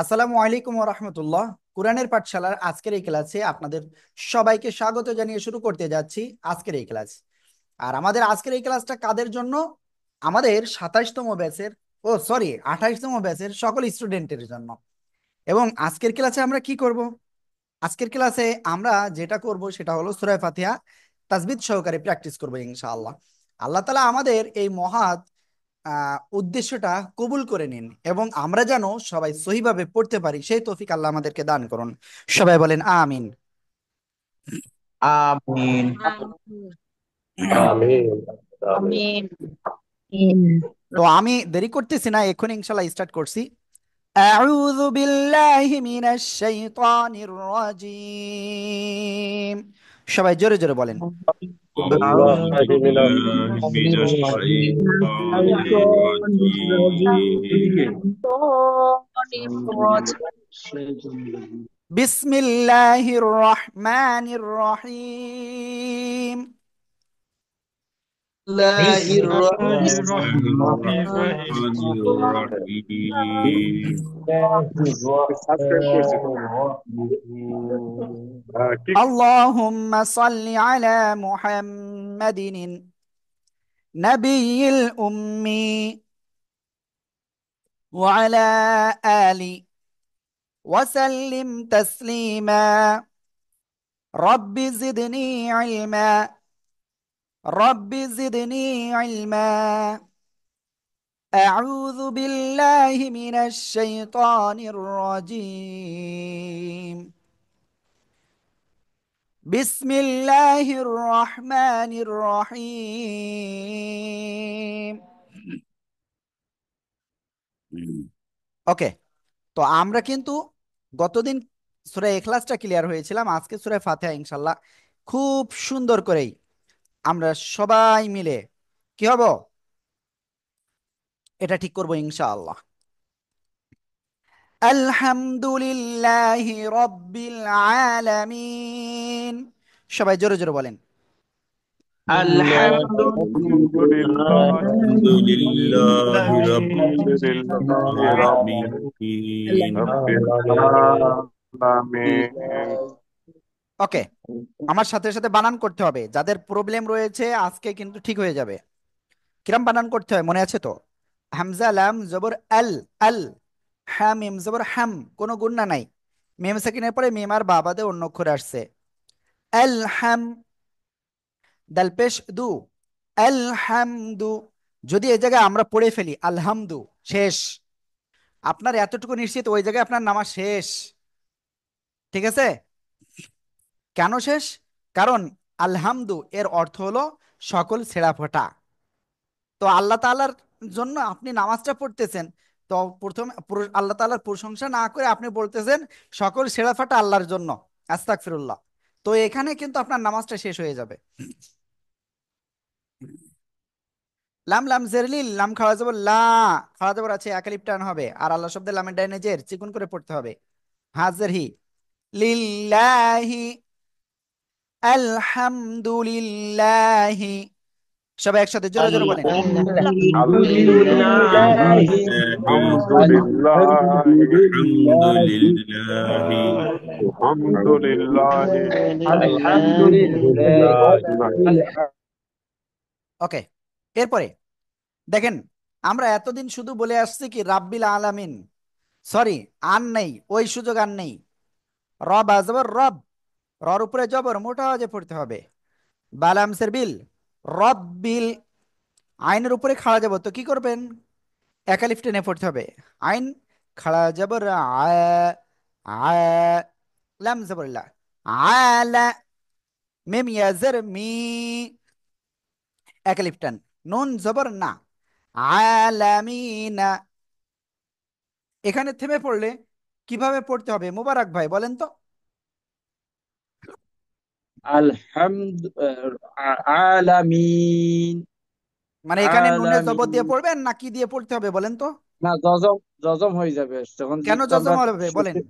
আসসালামু আলাইকুম রহমতুল্লাহ। কোরআনের পাঠশালার আজকের এই ক্লাসে আপনাদের সবাইকে স্বাগত জানিয়ে শুরু করতে যাচ্ছি আজকের এই ক্লাস। আর আমাদের আজকের এই ক্লাসটা কাদের জন্য? আমাদের 27তম ব্যাচের, ও সরি 28তম ব্যাচের সকল স্টুডেন্টের জন্য। এবং আজকের ক্লাসে আমরা কি করব? আজকের ক্লাসে আমরা যেটা করব সেটা হলো সূরা ফাতিহা তাজবিদ সহকারে প্র্যাকটিস করবো ইনশাআল্লাহ। আল্লাহ তাআলা আমাদের এই মহৎ উদ্দেশ্যটা কবুল করে নিন এবং আমরা যেন সবাই সহিভাবে পড়তে পারি সেই তৌফিক আল্লাহ আমাদেরকে দান করুন। সবাই বলেন আমিন। আমিন। আমিন আমিন। আমিন। আমিন। তো আমি দেরি করতেছি না, এখন ইনশাল্লাহ স্টার্ট করছি। আউযু বিল্লাহি মিনাশ শাইতানির রাজিম। সবাই জোরে জোরে বলেন। أعوذ বিল্লাহি মিনাশ بالله من الشيطان الشيطان الرجيم الرجيم. বিসমিল্লাহির রহমানির রহিম। الله بسم الله الرحمن الرحمن الرحيم বিসমিল্লাহির রহমানির রহিম। কি اللهم صل على محمد النبي الأمي وعلى آله وسلم تسليما. رب زدني علما، رب زدني علما. أعوذ بالله من الشيطان الرجيم. بسم الله الرحمن الرحيم. ওকে, তো আমরা কিন্তু গতদিন সূরা ইখলাসটা ক্লিয়ার হয়েছিলাম, আজকে সূরা ফাতিহা ইনশাআল্লাহ খুব সুন্দর করেই আমরা সবাই মিলে কি হব এটা ঠিক করব ইনশাআল্লাহ। আলহামদুলিল্লাহি রাব্বিল আলামিন। সবাই জোরে জোরে বলেন। الحمد আলহামদুলিল্লাহ الحمد لله رب আলহামদুলিল্লাহি العالمين রাব্বিল আলামিন। ওকে, আমার সাথে সাথে বানান করতে হবে, যাদের প্রবলেম রয়েছে আজকে কিন্তু ঠিক হয়ে যাবে। কিরম বানান করতে হয় মনে আছে তো? হামজা লাম জবর আল, আল। হ্যাঁ মিম জবর হাম, কোনো গুন্না নাই। মিম সেকেন্ডের পরে মিম আর বা বাদে অন্য অক্ষর আসছে। আল হাম, দাল পেশ দু, আল হামদু। যদি এই জায়গায় আমরা পড়ে ফেলি আলহামদু, শেষ। আপনার এতটুকু নিশ্চিত ওই জায়গায় আপনার নামাজ শেষ। ঠিক আছে? কেন শেষ? কারণ আলহামদু এর অর্থ হলো সকল ছেঁড়া ফোঁটা। তো আল্লাহ তাআলার জন্য আপনি নামাজটা পড়তেছেন, তো প্রথমে আল্লাহ তাআলার প্রশংসা না করে আপনি বলতেছেন সকল ছেঁড়া ফাটা আল্লাহর জন্য, আস্তাগফিরুল্লাহ। তো এখানে কিন্তু আপনার নামাজটা শেষ হয়ে যাবে। লাম লাম জেরলি, লাম খাওয়া যাব লা, খাওয়া যাবার আছে একালিপ টান হবে, আর আল্লাহ শব্দের লামের ডাইনে জের চিকুন করে পড়তে হবে। হাজের হি, লিল্লাহি, আলহামদুলিল্লাহি। সবাই একসাথে জোরে জোরে বলেন। الحمد لله আলহামদুলিল্লাহি الحمد لله আলহামদুলিল্লাহি الحمد لله. ওকে, এরপরে দেখেন, আমরা এতদিন শুধু বলে আসছি কি রাব্বিল আলামিন, সরি, আর নেই, ওই সুযোগ আর নেই। রব আজবর রব, রর উপরে জবর মোটা আওয়াজে পড়তে হবে। বালামসের বিল, রব্বিল। আইনের উপরে খাড়া যাব, তো কি করবেন? একালিফ টেনে পড়তে হবে। আইন খাড়া জবর আ, আ। লাম জবর লা, আলা। মিম ইয়াজের মি, একালিফ টান। নুন জবর না, আলামিনা। এখানে থেমে পড়লে কিভাবে পড়তে হবে মোবারক ভাই বলেন তো? الحمد عالمين. মানে এখানে নুনে জবর দিয়ে আলামিন পড়বেন না কি দিয়ে পড়তে হবে বলেন তো? না, জজম জজম হয়ে যাবে যখন কেন যেহেতু আমরা জজম হবে বলেন? শেষে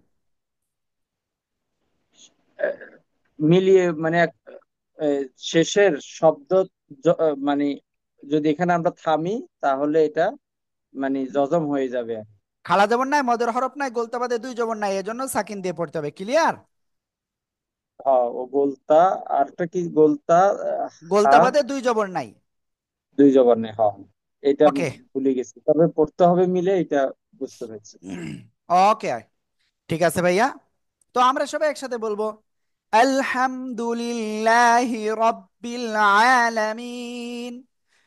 আহ, মিলিয়ে মানে শেষের শব্দ মানে যদি এখানে আমরা থামি তাহলে এটা মানে জজম হয়ে যাবে। খাড়া জবর নাই, মদের হরফ নাই, গোলতা বাদে দুই জবর নাই, এজন্য সাকিন দিয়ে পড়তে হবে। ক্লিয়ার? হ্যাঁ, ও গোলতা। আরটা কি গোলতা? হা, গোলতা বাদে দুই জবর নাই। দুই জবর নেই। হ্যাঁ, এটা আমি ওকে। ভুলে গেছি, তবে পড়তে হবে মিলে, এটা বুঝতে পেরেছি। ওকে, ঠিক আছে ভাইয়া। তো আমরা সবাই একসাথে বলবো, আলহামদুলিল্লাহি রাব্বিল আলামিন।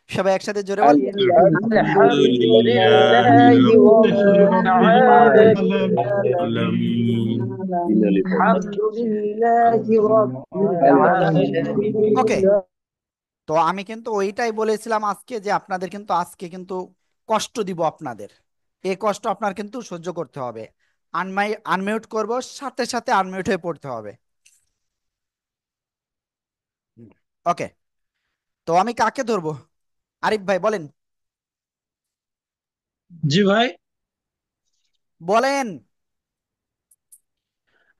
সবাই একসাথে জোরে বল। الحمد لله আলহামদুলিল্লাহি রাব্বিল العالمين. আলামিন। আলহামদুলিল্লাহি রাব্বিল ওকে। আলামিন। তো আমি কিন্তু ওইটাই বলেছিলাম আজকে, যে আপনাদের কিন্তু আজকে কিন্তু কষ্ট দিব আপনাদের। এই কষ্ট আপনার কিন্তু সহ্য করতে হবে। আনমিউট করব, সাথে সাথে আনমিউট হয়ে পড়তে হবে। ওকে। তো আমি কাকে ধরবো? আরিফ ভাই বলেন। জি ভাই। বলেন।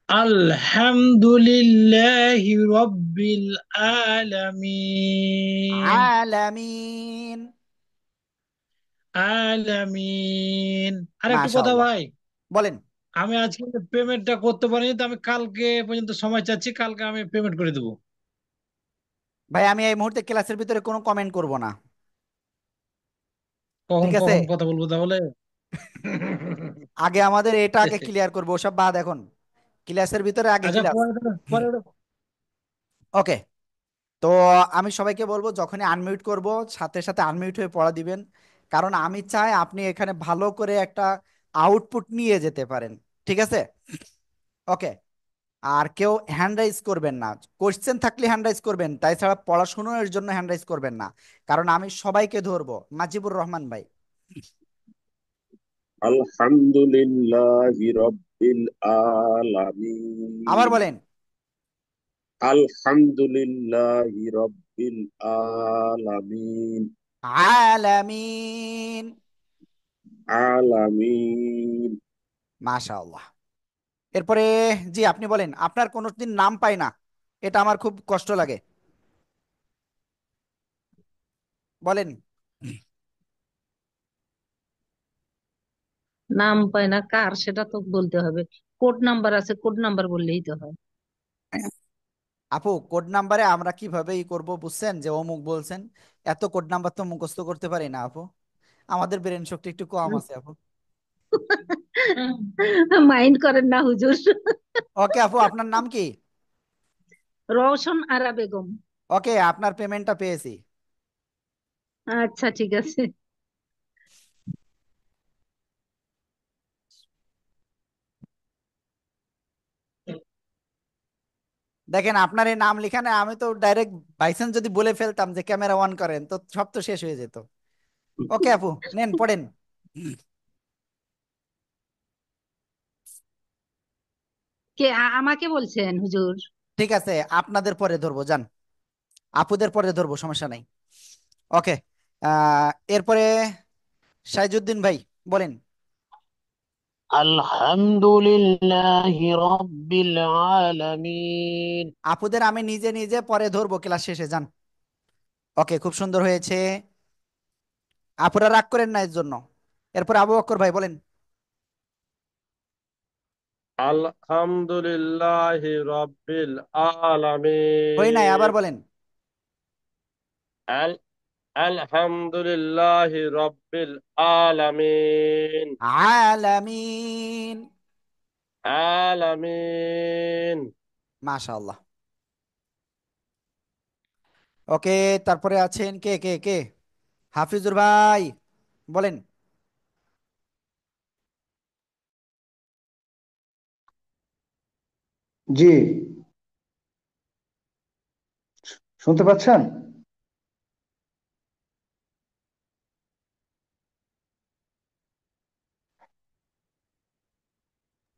আলহামদুলিল্লাহি রাব্বিল আলামিন। আলামিন। আলামিন। আর একটু কথা মাশাআল্লাহ। ভাই, বলেন। আমি আজকে পেমেন্টটা করতে পারিনি, তো আমি কালকে পর্যন্ত সময় চাচ্ছি, কালকে আমি পেমেন্ট করে দেবো। ভাই আমি এই মুহূর্তে ক্লাসের ভিতরে কোনো কমেন্ট করব না। কখন ঠিক আছে, কখন কথা বলবো তাহলে? আগে আমাদের এটা আগে ক্লিয়ার করবো, ওসব বাদ এখন। ক্লাসের ভিতরে আগে আচ্ছা, ক্লাস। পরে পরে। ওকে। তো আমি সবাইকে বলবো, যখনই আনমিউট করব সাথে সাথে আনমিউট হয়ে পড়া দিবেন। কারণ আমি চাই আপনি এখানে ভালো করে একটা আউটপুট নিয়ে যেতে পারেন। ঠিক আছে? ওকে। আর কেউ হ্যান্ড রাইজ করবেন না। কোশ্চেন থাকলে হ্যান্ড রাইজ করবেন, তাই ছাড়া পড়াশোনার জন্য হ্যান্ড রাইজ করবেন না। কারণ আমি সবাইকে ধরবো। মাজিবুর রহমান ভাই। الحمد لله رب আবার العالمين. বলেন। الحمد لله رب العالمين. আলামিন। عالمين. মাশাআল্লাহ। এরপরে, জি আপনি বলেন। আপনার কোনোদিন নাম পাই না, এটা আমার খুব কষ্ট লাগে। বলেন। নাম পায় না কার, সেটা তো বলতে হবে। কোড নাম্বার আছে, কোড নাম্বার বললেই তো হয়। আপু, কোড নাম্বারে আমরা কিভাবে ই করবো বুঝছেন, যে অমুক বলছেন। এত কোড নাম্বার তো মুখস্থ করতে পারি না আপু। আমাদের ব্রেন শক্তি একটু কম আছে আপু। মাইন্ড করেন না হুজুর। ওকে আপু, আপনার নাম কি? রওশন আরা বেগম। ওকে, আপনার পেমেন্টটা পেয়েছি। আচ্ছা, ঠিক আছে। দেখেন, আপনার এই নাম লিখানে আমি তো ডাইরেক্ট বাইসেন্স যদি বলে ফেলতাম যে ক্যামেরা অন করেন, তো সব তো শেষ হয়ে যেত। ওকে আপু, নেন পড়েন। কে আমাকে বলছেন হুজুর? ঠিক আছে, আপনাদের পরে ধরবো, যান। আপুদের পরে ধরবো, সমস্যা নাই। ওকে। এরপরে সাইজুদ্দিন ভাই বলেন। الحمد لله رب العالمين. আপুদের আমি নিজে নিজে পরে ধরবো ক্লাস শেষে, যান। ওকে, খুব সুন্দর হয়েছে। আপুরা রাগ করেন না এর জন্য। এরপর আবু বকর ভাই বলেন। আলহামদুলিল্লাহি রাব্বিল হই নাই, আবার আলামিন। বলেন। আল আলহামদুলিল্লাহি রাব্বিল আলামিন। আলামিন। আলামিন। মাশাআল্লাহ। ওকে। তারপরে আছেন কে কে কে? হাফিজুর ভাই বলেন। জি, শুনতে পাচ্ছেন?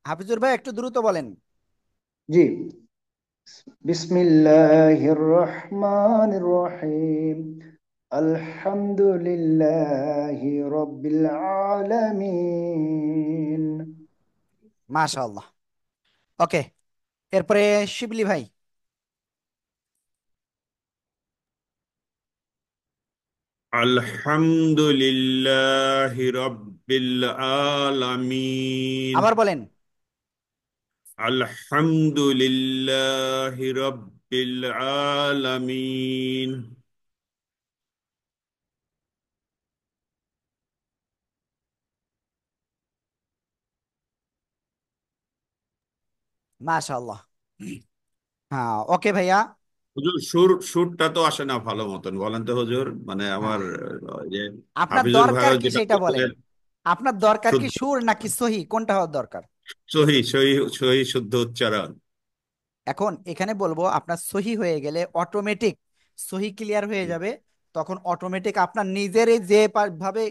হাফিজুর ভাই একটু দ্রুত বলেন। জি। বিসমিল্লাহির রহমানির রহিম। আলহামদুলিল্লাহি রাব্বিল আলামিন। মাশাআল্লাহ। ওকে। এরপরে শিবলি ভাই। الحمد لله رب العالمين আবার বলেন। الحمد لله رب العالمين মাশাআল্লাহ। হ্যাঁ, ওকে ভাইয়া। হুজুর সুরটা তো আসে না ভালো মতন, বলেন তো হুজুর, মানে আমার হ্যাঁ, যে আপনার হাফিজুর দরকার ভাইও কি যেটা সেটা বলেন। বললেন, আপনার দরকার কি শুদ্ধ সুর নাকি সহি, কোনটা হওয়ার দরকার? সহি সহি সহি শুদ্ধ উচ্চারণ। এখন এখানে বলবো আপনার সহি হয়ে গেলে অটোমেটিক সহি ক্লিয়ার হয়ে যাবে। তখন অটোমেটিক আপনার নিজেরই যে ভাবে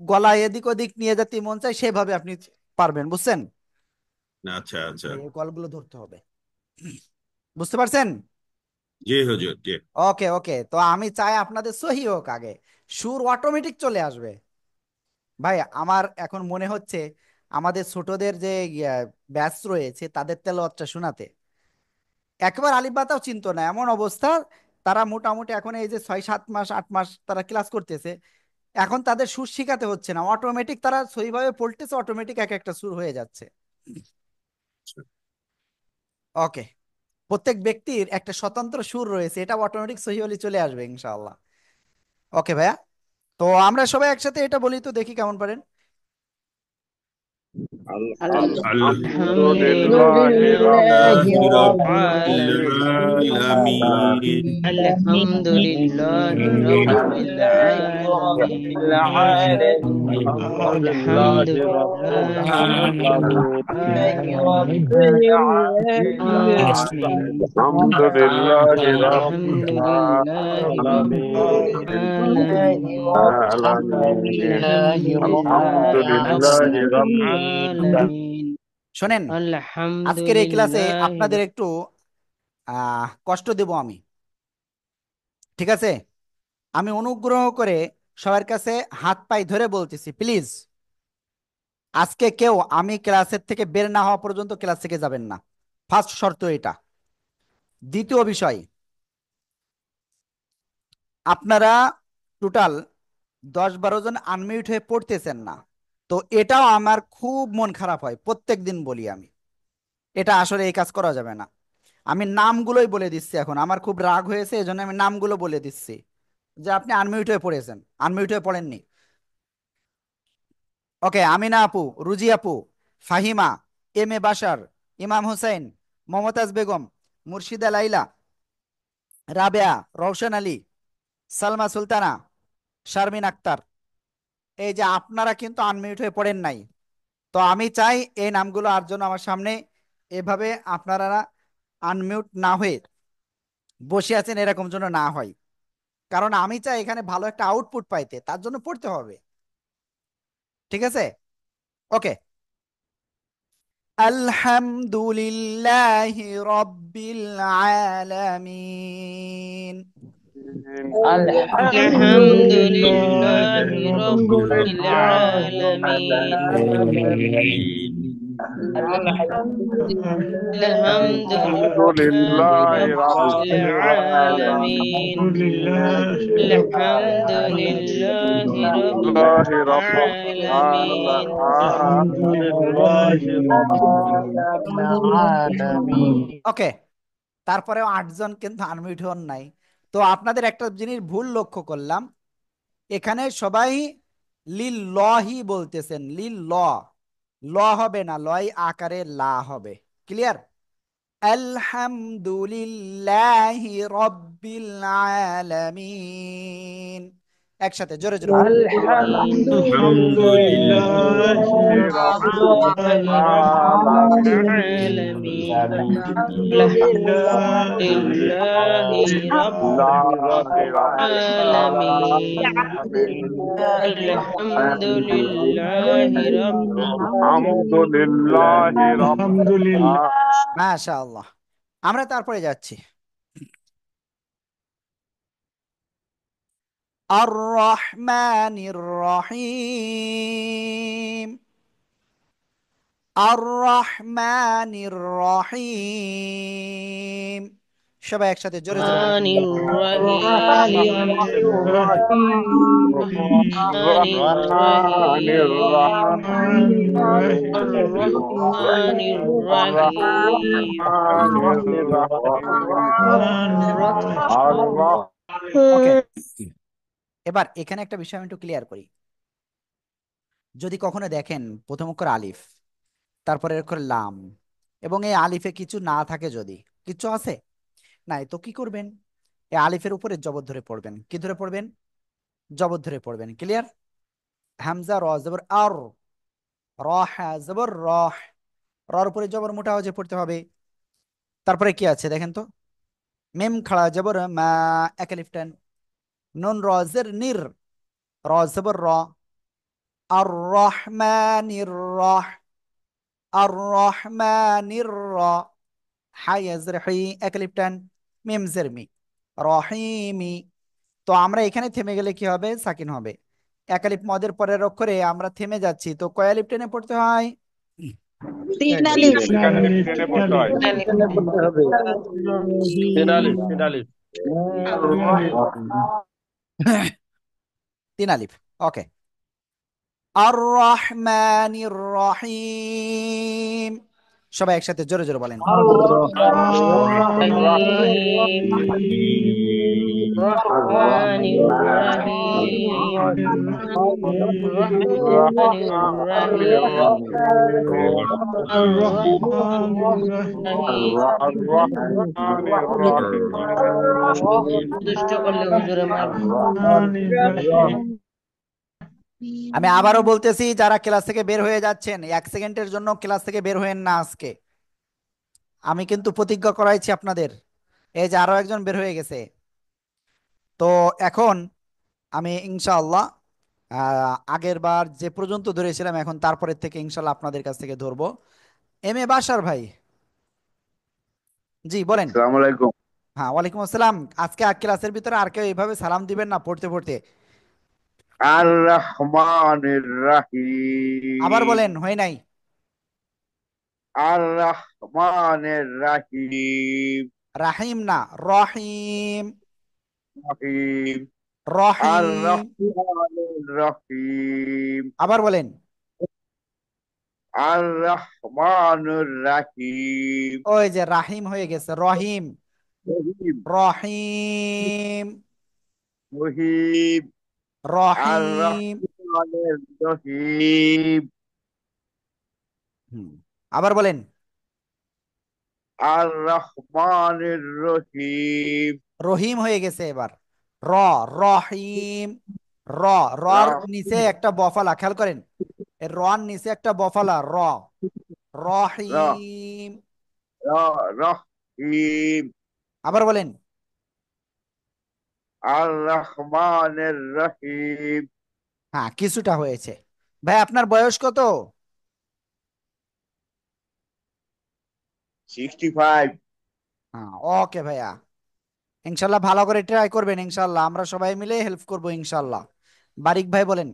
গলা এদিক ওদিক নিয়ে যেতে মন চায় সেভাবে আপনি পারবেন, বুঝছেন? আচ্ছা আচ্ছা। ভাই, এই কলগুলো ধরতে হবে, বুঝতে পারছেন? জি হুজুর জি। ওকে ওকে, তো আমি চাই আপনাদের সহি হোক আগে, সুর অটোমেটিক চলে আসবে। ভাই আমার এখন মনে হচ্ছে আমাদের ছোটদের যে ব্যাচ রয়েছে তাদের তেলাওয়াতটা শোনাতে, একবার আলিফ বাতাও চিনতো না এমন অবস্থা। তারা মোটামুটি এখন এই যে 6 7 মাস 8 মাস তারা ক্লাস করতেছে, এখন তাদের সুর শিখাতে হচ্ছে না, অটোমেটিক তারা সহিভাবে পড়তেছে, অটোমেটিক এক একটা সুর হয়ে যাচ্ছে। ওকে, প্রত্যেক ব্যক্তির একটা স্বতন্ত্র সুর রয়েছে, এটা অটোমেটিক সহি হলে চলে আসবে ইনশাআল্লাহ। ওকে ভাইয়া, তো আমরা সবাই একসাথে এটা বলি তো, দেখি কেমন পারেন। الحمد الحمد لله رب لله الحمدلله رب رب العالمين الحمد لله رب العالمين الحمد لله الحمد رب لله رب العالمين العالمين الحمد لله رب الحمد لله رب العالمين العالمين الحمد الحمد لله لله رب رب العالمين শোনেন, الحمد আজকের এই ক্লাসে لله আপনাদের একটু কষ্ট দেব আমি, ঠিক আছে? আমি অনুগ্রহ করে সবার কাছে হাত পাই ধরে বলতেছি, প্লিজ আজকে কেউ আমি ক্লাসের থেকে বের না হওয়া পর্যন্ত ক্লাস থেকে যাবেন না। ফার্স্ট শর্ত এটা। দ্বিতীয় বিষয়, আপনারা টোটাল 10 12 জন আনমিউট হয়ে পড়তেছেন না, তো এটাও আমার খুব মন খারাপ হয়, প্রত্যেক দিন বলি আমি। এটা আসলে এই কাজ করা যাবে না। আমি নামগুলোই বলে দিচ্ছি, এখন আমার খুব রাগ হয়েছে এজন্য আমি নামগুলো বলে দিচ্ছি, যে আপনি আনমিউট হয়ে পড়েছেন, আনমিউট হয়ে পড়েননি। ওকে, আমিনা আপু, রুজি আপু, ফাহিমা, এম এ বাশার, ইমাম হোসেন, মমতাজ বেগম, মুর্শিদা লাইলা, রাবেয়া, রওশন আলী, সালমা সুলতানা, শারমিন আক্তার, এই যে আপনারা কিন্তু আনমিউট হয়ে পড়েন নাই। তো আমি চাই এই নামগুলো আর জন্য আমার সামনে এভাবে আপনারা আনমিউট না হয়ে বসে আছেন এরকম জন্য না হয়, কারণ আমি চাই এখানে ভালো একটা আউটপুট পাইতে, তার জন্য পড়তে হবে, ঠিক আছে? ওকে, আলহামদুলিল্লাহি রাব্বিল আলামিন। الحمد الحمد لله لله رب رب العالمين العالمين الحمد الحمد لله لله رب رب العالمين الحمد لله رب الله رب العالمين الحمد لله رب العالمين ওকে, তারপরেও 8 জন কিন্তু আনমিউট হন নাই। তো আপনাদের একটা জিনিস ভুল লক্ষ্য করলাম, এখানে সবাই লিল্লাহি বলতেছেন, লিল্ল, ল হবে না, লয় আকারে লা হবে। ক্লিয়ার? আলহামদুলিল্লাহি রাব্বিল আলামিন, একসাথে জোরে জোরে বলুন। الحمد لله رب رب رب العالمين العالمين الحمد لله رب الله رب العالمين العالمين الحمد لله رب الحمد لله رب العالمين মাশাআল্লাহ। আমরা তারপরে যাচ্ছি। আর রহমানির রহিম, আর রহমানির রহিম, সবাই একসাথে জোরে জোরে বলেন। الرحمن الرحيم الرحمن الرحيم ওকে, এবার এখানে একটা বিষয় আমি একটু ক্লিয়ার করি। যদি কখনো দেখেন প্রথম অক্ষর আলিফ, তারপরে অক্ষর লাম, এবং এই আলিফে কিছু না থাকে, যদি কিছু আছে নাই, তো কি করবেন? এই আলিফের উপরে জবর ধরে পড়বেন। কি ধরে পড়বেন? জবর ধরে পড়বেন। ক্লিয়ার? হামজা র জবর আর, র হা জবর রহ, রর উপরে জবর মোটা হয়ে পড়তে হবে। তারপরে কি আছে দেখেন তো, মিম খাড়া জবর মা, এক আলিফ টান, নুন র জের নির, র জবর র, আর রহমানির রহ, আর রহমানির র, হাই জের হি, এক আলিফ টান, মিম জের মি, রহিমি। তো আমরা এখানে থেমে গেলে কি হবে? সাকিন হবে। এক আলিফ মদের পরের অক্ষরে আমরা থেমে যাচ্ছি, তো কয় আলিফ টেনে পড়তে হয়? তিন আলিফ। এখানে টেনে পড়তে হয়। টেনে পড়তে হবে। তেরালিফ তেরালিফ। তিন আলিফ। ওকে। আর রহমানির রহিম, সবাই একসাথে জোরে জোরে বলেন। الرحيم الرحمن الرحيم الرحمن الرحيم الرحمن الرحيم দুষ্ট করলে হুজুরে মারবে। আমি আবারও বলতেছি, যারা ক্লাস থেকে বের হয়ে যাচ্ছেন, 1 সেকেন্ডের জন্য ক্লাস থেকে বের হয়েন না আজকে। আমি কিন্তু প্রতিজ্ঞা করাইছি আপনাদের। এই যে আরো একজন বের হয়ে গেছে। তো এখন আমি ইনশাআল্লাহ আগের বার যে পর্যন্ত ধরেছিলাম, এখন তারপরের থেকে ইনশাআল্লাহ আপনাদের কাছ থেকে ধরবো। এম এ বাশার ভাই, জি বলেন। আসসালামু আলাইকুম। হ্যাঁ, ওয়ালাইকুম আসসালাম। আজকে ক্লাসের ভিতরে আর কেউ এইভাবে সালাম দিবেন না পড়তে পড়তে। আর রহমানির আবার রহিম। বলেন, হয় নাই। আর রহমানির রহিম। রাহিম না, রহিম। রহিম। আর রহিম। রহমানির রহিম। আবার বলেন। আর রহমানুর রাহিম। ওই যে রাহিম হয়ে গেছে, রহিম। রহিম। রহিম। রহিম। আর রহিম। রহমানের রহিম। হুম, আবার বলেন। আর রহমানের রহিম। রহিম হয়ে গেছে এবার। র, রহিম। র, রর নিচে একটা বফালা, খেয়াল করেন। এর রর নিচে একটা বফালা, র, রহিম। রহিম। আবার বলেন। আর রহমানের রহিম। হ্যাঁ, কিছুটা হয়েছে। ভাই আপনার বয়স কত? 65। হ্যাঁ, ওকে ভাইয়া। ইনশাল্লাহ ভালো করে ট্রাই করবেন, ইনশাল্লাহ আমরা সবাই মিলে হেল্প করবো ইনশাল্লাহ। বারিক ভাই বলেন।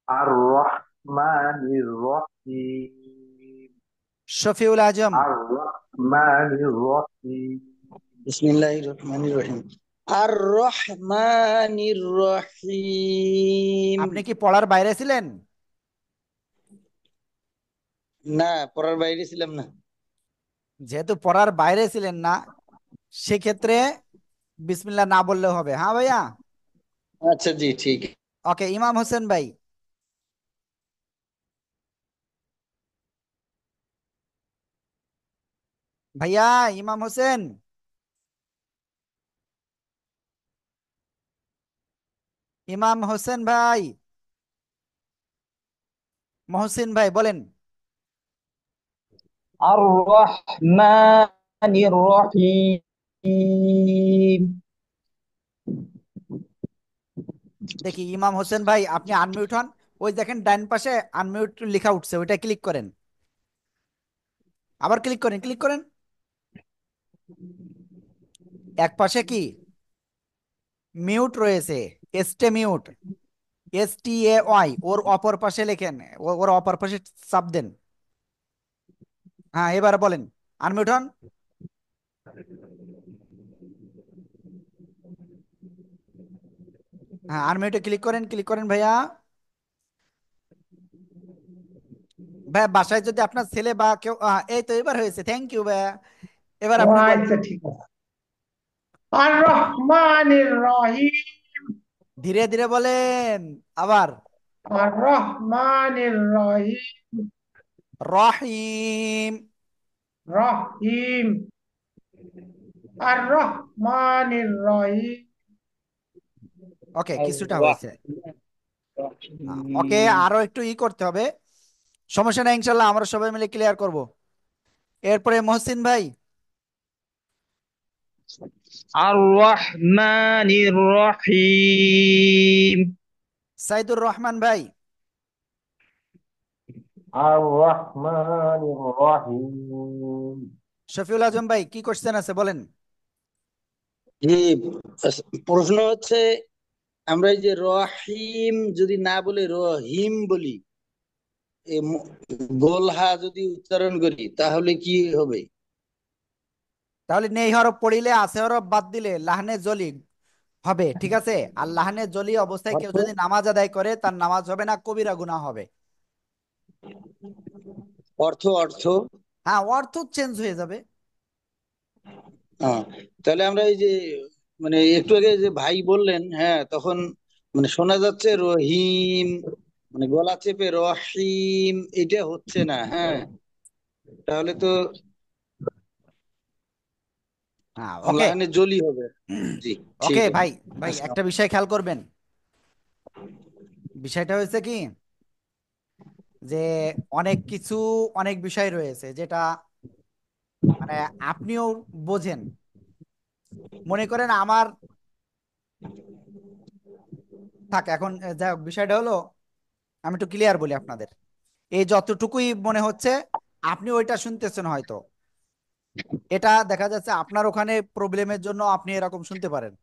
আর রহমানির রহিম। শফিউল আজম। আর রহমানির রহিম। বিসমিল্লাহির রহমানির রহিম। আর রহমানির রহিম। আপনি কি পড়ার বাইরে ছিলেন? না, পড়ার বাইরে ছিলাম না। যেহেতু পড়ার বাইরে ছিলেন না, সেক্ষেত্রে বিসমিল্লাহ না বললেও হবে। হ্যাঁ ভাইয়া। আচ্ছা জি, ঠিক। ওকে, ইমাম হোসেন ভাই। ভাইয়া, ইমাম হোসেন। ইমাম হোসেন ভাই, মহসিন ভাই বলেন। আর রহমানির রহিম। দেখি ইমাম হোসেন ভাই, আপনি আনমিউট হন। ওই দেখেন ডান পাশে আনমিউট লেখা উঠছে, ওইটা ক্লিক করেন। আবার ক্লিক করেন, ক্লিক করেন। এক পাশে কি মিউট রয়েছে, এসটে মিউট, STAY, ওর অপর পাশে লেখেন। ওর অপর পাশে চাপ দেন। হ্যাঁ, এবার বলেন। আনমিউট হন। হ্যাঁ, আনমিউটে ক্লিক করেন ভাইয়া। ভাই বাসায় যদি আপনার ছেলে বা কেউ এই তো এবার হয়েছে, থ্যাংক ইউ ভাইয়া। এবার ও আপনি বলেন। আচ্ছা ঠিক আছে। আর রহমানির রহিম। ধীরে ধীরে বলেন আবার। আর রহমানির রহিম। রহিম। রহিম। আর রহমানির রহিম। ওকে, কিছুটা আল্লাহ হয়েছে। ওকে, আরো একটু করতে হবে। সমস্যা নাই, ইনশাল্লাহ আমরা সবাই মিলে ক্লিয়ার করব। এরপরে মহসিন ভাই। আর রহমানির রহিম। সাইদুর রহমান ভাই। আর রহমানির রহিম। শফিউল আজম ভাই, কি কোশ্চেন আছে বলেন। জি, প্রশ্ন হচ্ছে আমরা এই যে রহিম যদি না বলে রহিম বলি, এই গোলহা যদি উচ্চারণ করি তাহলে কি হবে? তাহলে নেই হরফ পড়িলে আছে হরফ বাদ দিলে লাহনে জলি হবে, ঠিক আছে। আর লাহনে জলি অবস্থায় কেউ অর্থ যদি নামাজ আদায় করে তার নামাজ হবে না, কবিরা গুনাহ হবে। অর্থ অর্থ হ্যাঁ, অর্থ চেঞ্জ হয়ে যাবে। হ্যাঁ, তাহলে আমরা এই যে মানে একটু আগে যে ভাই বললেন, হ্যাঁ তখন মানে শোনা যাচ্ছে রহিম, মানে গলা চেপে রহিম, এটা হচ্ছে না। হ্যাঁ, তাহলে তো হ্যাঁ, ওকে। লাগানে জলি হবে। জি, ওকে ঠিক আছে। ভাই, ভাই একটা বিষয় খেয়াল করবেন। বিষয়টা হয়েছে কি, যে অনেক কিছু, অনেক বিষয় রয়েছে যেটা মানে আপনিও বোঝেন। মনে করেন আমার থাক এখন, যাই হোক, বিষয়টা হলো আমি একটু ক্লিয়ার বলি আপনাদের। এই যতটুকুই মনে হচ্ছে আপনি ওইটা শুনতেছেন হয়তো, এটা দেখা যাচ্ছে আপনার ওখানে প্রবলেমের জন্য আপনি এরকম শুনতে পারেন।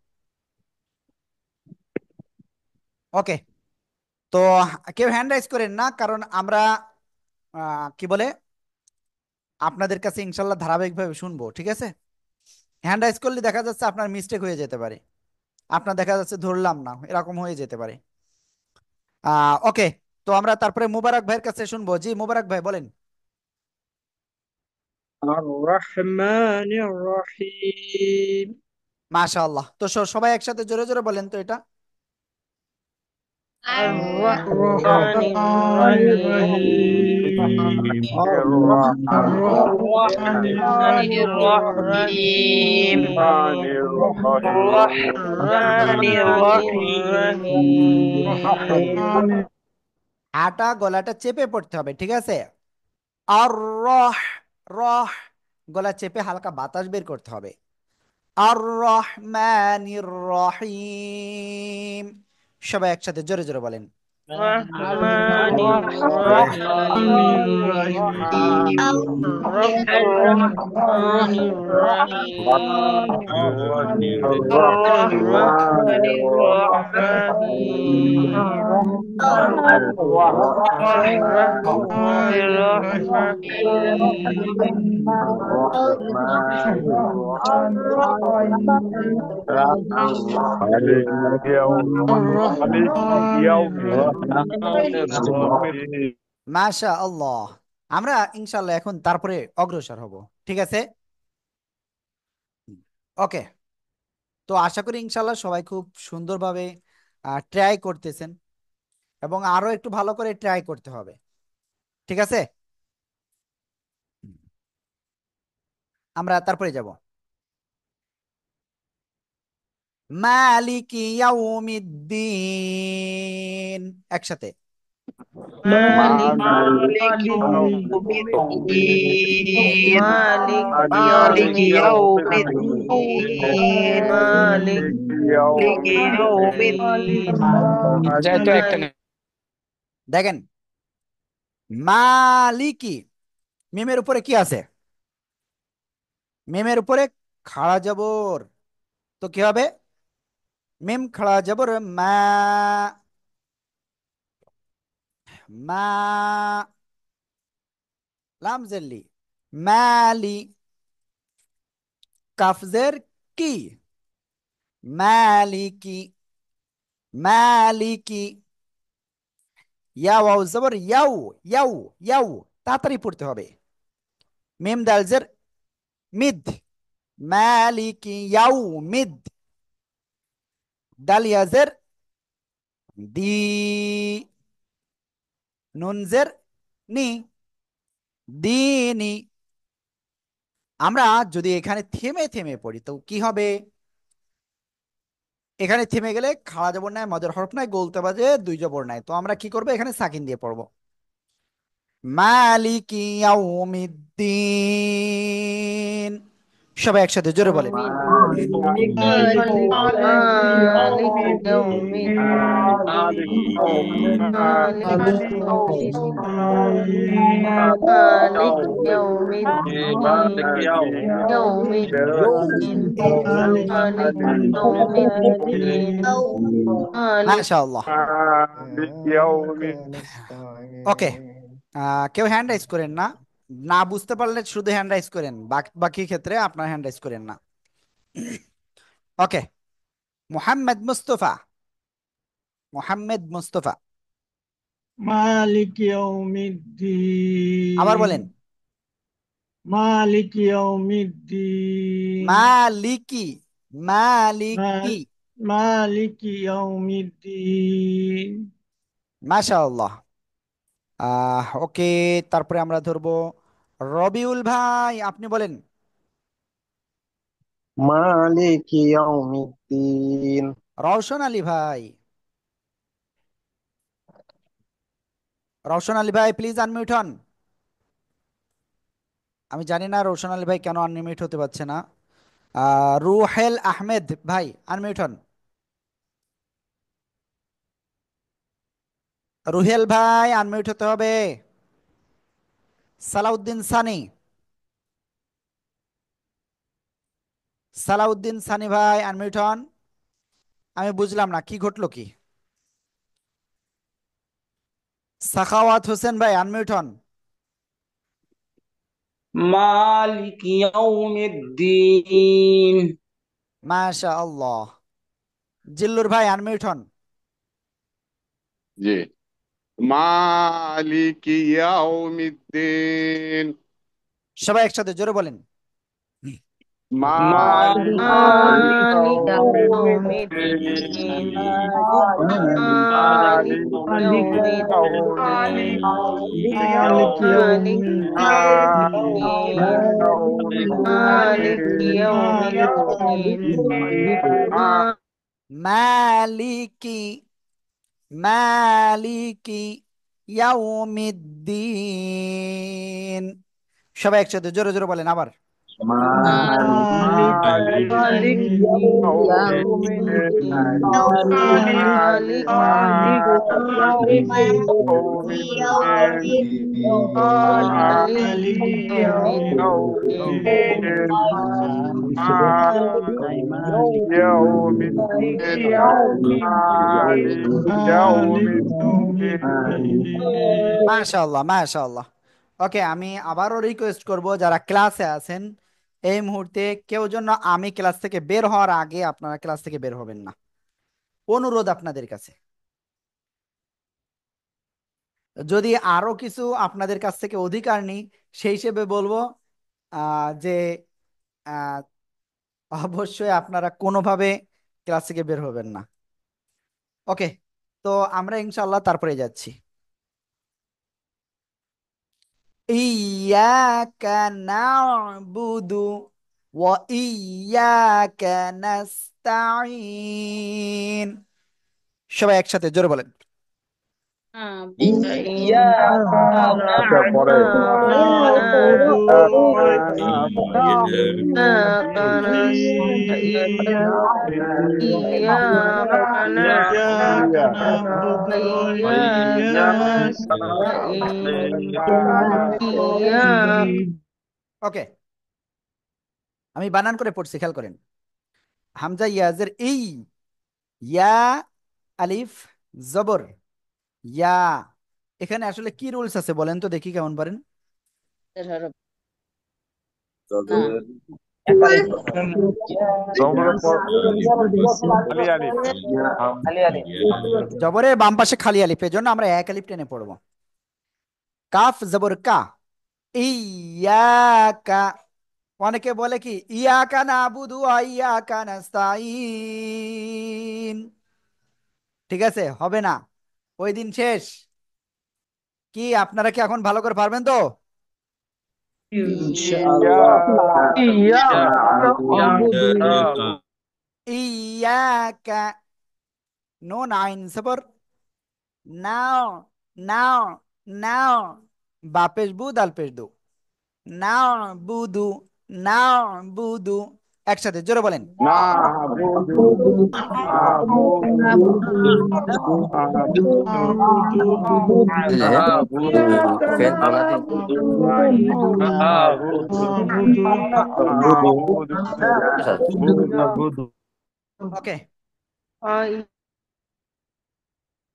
ওকে। তো কেউ হ্যান্ড রাইজ করেন না, কারণ আমরা কি বলে আপনাদের কাছে ইনশাল্লাহ ধারাবাহিকভাবে শুনবো, ঠিক আছে। হ্যান্ড রাইজ করলে দেখা যাচ্ছে আপনার মিস্টেক হয়ে যেতে পারে, আপনার দেখা যাচ্ছে ধরলাম না, এরকম হয়ে যেতে পারে। ওকে। তো আমরা তারপরে মুবারক ভাইয়ের কাছে শুনবো। জি মুবারক ভাই বলেন। আর রহমানির রহিম। মাশাআল্লাহ। তো সবাই একসাথে জোরে জোরে বলেন তো এটা। আর রহমানির রহমানির রহিম। রহিম। আর আর রহমানির রহিম। রহমানির রহিম। আটা গলাটা চেপে পড়তে হবে, ঠিক আছে। আর রহ, রহ গলা চেপে হালকা বাতাস বের করতে হবে। আর রহমানির রহিম। সবাই একসাথে জোরে জোরে বলেন। রহমানির রহমানির রহিম। রহিম। আর রহমানির রহিম। আর রহমানির রহিম। আর রহমানির রহিম। মাশা আল্লাহ। আমরা ইনশাল্লাহ এখন তারপরে অগ্রসর হব, ঠিক আছে। ওকে। তো আশা করি ইনশাল্লাহ সবাই খুব সুন্দরভাবে ট্রাই করতেছেন, এবং আরো একটু ভালো করে ট্রাই করতে হবে, ঠিক আছে। আমরা তারপরে যাব। মালিকি ইয়াউমিদ্দিন, একসাথে। মালিক মালিক ইয়াউমিদ্দিন। মালিক মালিক ইয়াউমিদ্দিন। মালিক ইয়াউমিদ্দিন। যাই তো একটা মালিক দেখেন, মালিকি, মিমের উপরে কি আছে? মিমের উপরে খাড়া জবর। তো কি হবে? মিম খাড়া জবর মা, মা, লাম জেল্লি, মালি। কাফজের কি, মালিকি, মালিকি। ইয়া ওয়াও জবর ইয়াও, ইয়াও, ইয়াও, তাড়াতাড়ি পড়তে হবে। মিম দালজের মিদ, মালিকি ইয়াও মিদ। দাল ইয়াজের দি, নুনজের নি, দিনি। আমরা যদি এখানে থেমে থেমে পড়ি তো কি হবে? এখানে থেমে গেলে খাড়া জবর নাই, মদের হরফ নাই, গোলতে বাজে দুই জবর নাই, তো আমরা কি করবো? এখানে সাকিন দিয়ে পড়বো। মালিকি ইয়াউমিদ্দিন। সবাই একসাথে জোরে বলেন। مالك يوم مالك يوم الدين يوم الدين مالك يوم الدين مالك মাশাআল্লাহ। ওকে, কেউ হ্যান্ড রাইজ করেন না, না বুঝতে পারলে শুধু হ্যান্ড রাইজ করেন, বাকি ক্ষেত্রে আপনার হ্যান্ড রাইজ করেন না। ওকে, মুহাম্মদ মুস্তফা, মুহাম্মদ মুস্তফা। মালিক ইয়াউমিদ্দিন, আবার বলেন। মালিক ইয়াউমিদ্দিন, মালিকি, মালিকি। মালিক ইয়াউমিদ্দিন। মাশাআল্লাহ। ওকে, তারপরে আমরা ধরবো রবিউল ভাই, আপনি বলেন। مالك يوم الدين রওশন আলী ভাই, রওশন আলী ভাই প্লিজ আনমিউট হন। আমি জানি না রওশন আলী ভাই কেন আনমিউট হতে পারছে না। রুহেল আহমেদ ভাই আনমিউট হন। রুহেল ভাই আনমিউট হতে হবে। সালাউদ্দিন সানি, সালাউদ্দিন সানি ভাই আনমিউট হন। আমি বুঝলাম না কি ঘটলো কি। সাখাওয়াত হোসেন ভাই আনমিউট হন। মালিক ইয়াউমিদ্দিন। মাশাআল্লাহ। জিল্লুর ভাই আনমিউট হন। জি, মালিক ইয়াউমিদ্দিন। সবাই একসাথে জোরে বলেন। মালিক مالك يوم ইয়াউমিদ্দিন। الدين مالك يوم الدين মালিক مالك يوم الدين مالك يوم الدين মালিকি, মালিকি ইয়াউমিদ্দিন। সবাই একসাথে জোরে জোরে বলেন আবার। মালিক مالك يوم الدين مالك مالك يوم الدين মাশাআল্লাহ, মাশাআল্লাহ। ওকে, আমি আবারও রিকোয়েস্ট করব যারা ক্লাসে আছেন এই মুহূর্তে কেউ জন্য আমি ক্লাস থেকে বের হওয়ার আগে আপনারা ক্লাস থেকে বের হবেন না, অনুরোধ আপনাদের কাছে। যদি আরো কিছু আপনাদের কাছ থেকে অধিকার নিই সেই হিসেবে বলবো যে আহ, অবশ্যই আপনারা কোনোভাবে ক্লাস থেকে বের হবেন না। ওকে, তো আমরা ইনশাআল্লাহ তারপরে যাচ্ছি। ইয়াকা না'বুদু ওয়া ইয়াকা নাস্তাঈন। সবাই একসাথে জোরে বলেন। إياك পরে نعبد وإياك نستعين إياك نعبد وإياك نستعين إياك ওকে, আমি বানান করে পড়ছি, খেয়াল করেন। হামজা ইয়াজের ই, ইয়া আলিফ জবর ইয়া। এখানে আসলে কি রুলস আছে বলেন তো দেখি, কেমন পারেন? জবরের পর খালি আলিফ। জবরের বাম পাশে খালি আলিফ, এজন্য আমরা এক আলিফ টেনে পড়বো। কাফ জবর কা, ইয়াকা। অনেকে বলে কি ইয়াকা নাবুদু ওয়া ইয়াকা নাস্তাইন, ঠিক আছে, হবে না, ওই দিন শেষ। কি আপনারা কি এখন ভালো করে পারবেন তো? ইনশাআল্লাহ। ইয়াকা, নুন আইন জবর নাও, নাও, নাও, বা পেশ বু দাল পেশ দু, নাও বুদু, নাও বুদু, একসাথে জোরে বলেন। নাবুদু নাবুদু নাবুদু নাবুদু নাবুদু নাবুদু। ওকে, আই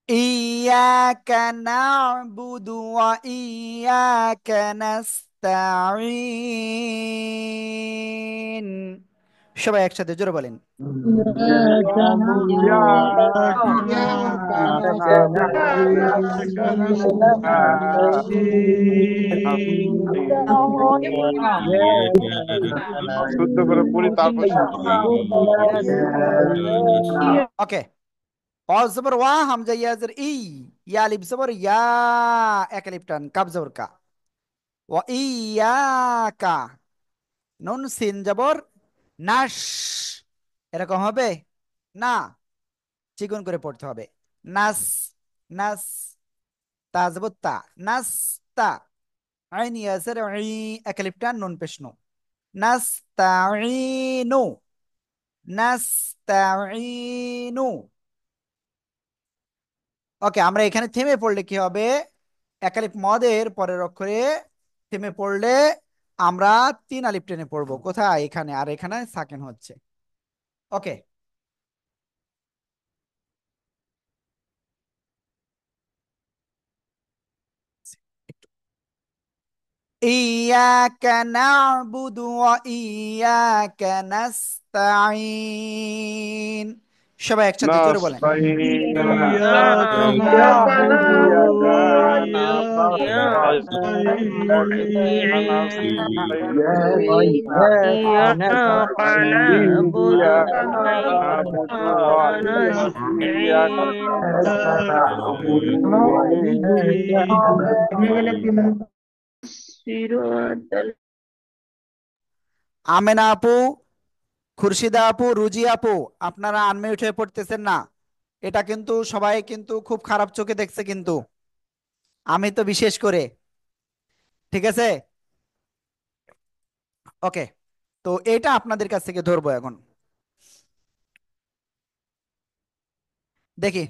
ইয়াকা নাবুদু ওয়া ইয়াকা নাস্তাইন, সবাই একসাথে জোরে বলেন। ইয়াকা নাবুদু ওয়া ইয়াকা নাস্তাইন। শুদ্ধ করে পড়ি তারপর ওকে, অ জবর ওয়া, হামজা ইয়া জের ই, ইয়া আলিফ জবর ইয়া, এক আলিফ টান, কাফ জবর কা, ওয়া ইয়াকা, নুন সিন জবর নাশ, এরকম হবে না, চিকন করে পড়তে হবে। নাস, নাস, তা জবর তা, নাস তা, আইন ইয়া জের ই, এক আলিফ টান, নুন পেশ নু, নাস্তাইনু, নাস্তাইনু। ওকে, আমরা এখানে থেমে পড়লে কি হবে, একালিফ মদের পরের অক্ষরে থেমে পড়লে আমরা তিন আলিফ টেনে পড়বো, কোথায়, এখানে, আর এখানে সাকেন হচ্ছে। ওকে, ইয়াকা না'বুদু ওয়া ইয়াকা নাস্তাঈন, সবাই একসাথে জোরে বলেন। নাস্তাইন। ইয়াকা না'বুদু ওয়া ইয়াকা إياك نعبد وإياك نستعين صراط আমেনা আপু, খুরশিদা আপু, রুজি আপু, আপনারা আনমিউট হয়ে পড়তেছেন না, এটা কিন্তু সবাই কিন্তু খুব খারাপ চোখে দেখছে কিন্তু, আমি তো বিশেষ করে, ঠিক আছে। ওকে, তো এটা আপনাদের কাছ থেকে ধরবো এখন, দেখি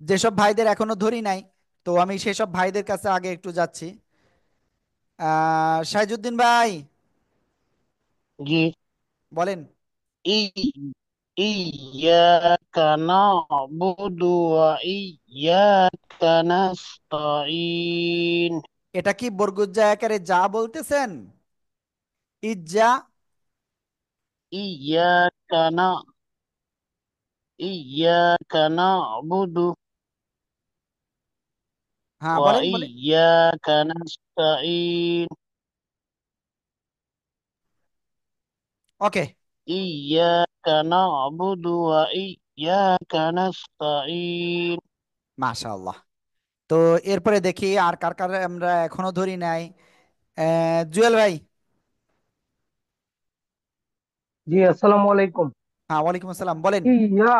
যেসব ভাইদের এখনো ধরি নাই, তো আমি সেসব ভাইদের কাছে আগে একটু যাচ্ছি। সাইজুদ্দিন ভাই জি। বলেন। ই ইয়াকা না'বুদু ওয়া ইয়াকা নাস্তাইন। এটা কি বর্গুজ্জা আকারে যা বলতেছেন, ইজ্জা? ইয়াকা না ইয়াকা না'বুদু হ্যাঁ ওয়া বলেন বলেন। ইয়াকা নাস্তাইন। ওকে, ইয়াকা না'বুদু ওয়া ইয়াকা নাস্তাইন। মাশাআল্লাহ। তো এরপরে দেখি আর কার কার আমরা এখনো ধরি নাই। জুয়েল ভাই। জি, আসসালামু আলাইকুম। হ্যাঁ, ওয়ালাইকুম আসসালাম, বলেন। ইয়া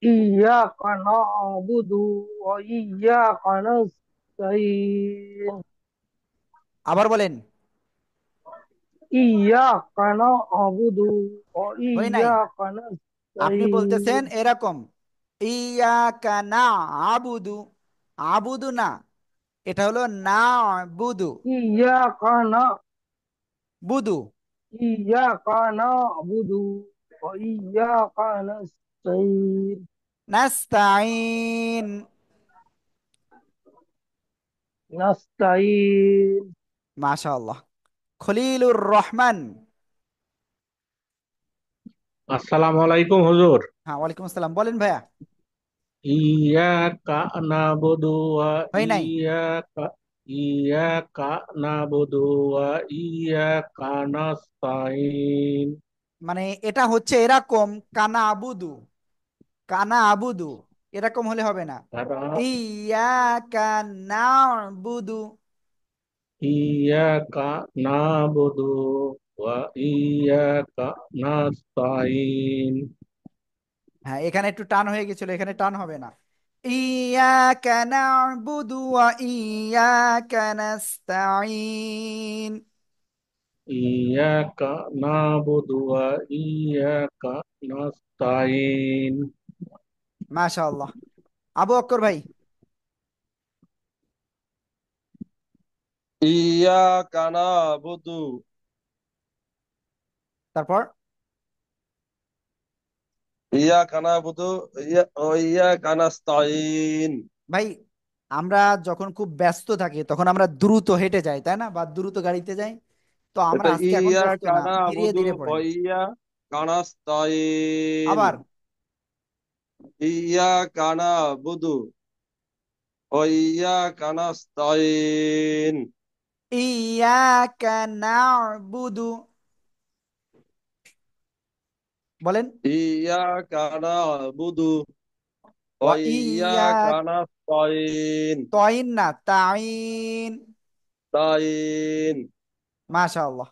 ইয়াকা না'বুদু ওয়া ইয়াকা নাস্তাইন। আবার বলেন। ইয়াকা না'বুদু ওয়া হয় নাই, ইয়াকা আপনি বলতেছেন নাস্তাইন। এরকম, ইয়াকা না আবুদু, আবুদু না, এটা হলো না বুদু, ইয়াকা না বুদু, ইয়াকা না'বুদু ওয়া ইয়াকা নাস্তাইন। নাস্তাইন, নাস্তাইন। মাশাআল্লাহ। খলিলুর রহমান, আসসালামু আলাইকুম হুজুর। হ্যাঁ, ওয়ালাইকুম আসসালাম, বলেন ভাইয়া। ইয়াকা নাবুদু ওয়া হয় নাই? ইয়াকা ইয়াকা নাবুদু ওয়া ইয়াকা নাস্তাইন। মানে এটা হচ্ছে এরকম, কানা আবুদু, কানা আবুদু, এরকম হলে হবে না। তারা ইয়াকা নাবুদু। ইয়াকা নাবুদু ওয়া ইয়াকা নাস্তাইন। হ্যাঁ, এখানে একটু টান হয়ে গেছিল, এখানে টান হবে না। ইয়াকা নাবুদু ওয়া ইয়াকা নাস্তাইন। ইয়াকা নাবুদু ওয়া ইয়াকা নাস্তাইন। মাশাআল্লাহ। আবু বকর ভাই, ইয়াকা নাবুদু তারপর ইয়াকা নাবুদু ইয়াকা নাস্তাইন। ভাই, আমরা যখন খুব ব্যস্ত থাকি তখন আমরা দ্রুত হেঁটে যাই, তাই না, বা দ্রুত গাড়িতে যাই। তো আমরা এটা আজকে এখন ব্যস্ত ইয়াকা না, ধীরে নাবুদু ধীরে পড়েন। ইয়াকা নাস্তাইন। আবার ইয়াকা নাবুদু ইয়াকা নাস্তাইন। ইয়াকা না'বুদু, বলেন। ইয়াকা নাবুদু ওয়া ইয়াকা নাস্তাইন। তয়িন না, তাইন। তাইন। মাশাআল্লাহ।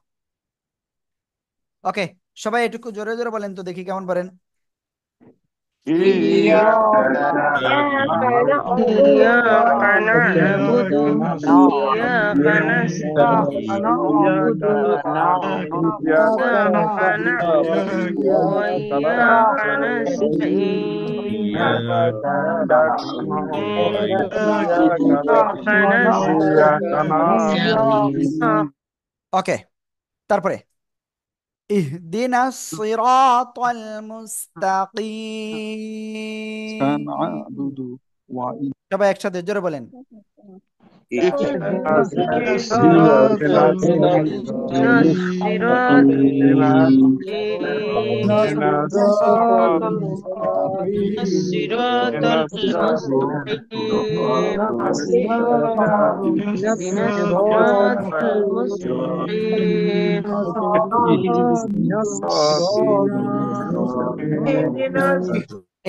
ওকে, সবাই একটু জোরে জোরে বলেন তো, দেখি কেমন পারেন। إياك إياك نعبد نعبد وإياك نستعين إياك إياك نعبد وإياك نستعين ওকে, তারপরে ইহদিনাস সিরাতাল মুস্তাকিম। সবাই একসাথে জোরে বলেন। اهدنا الصراط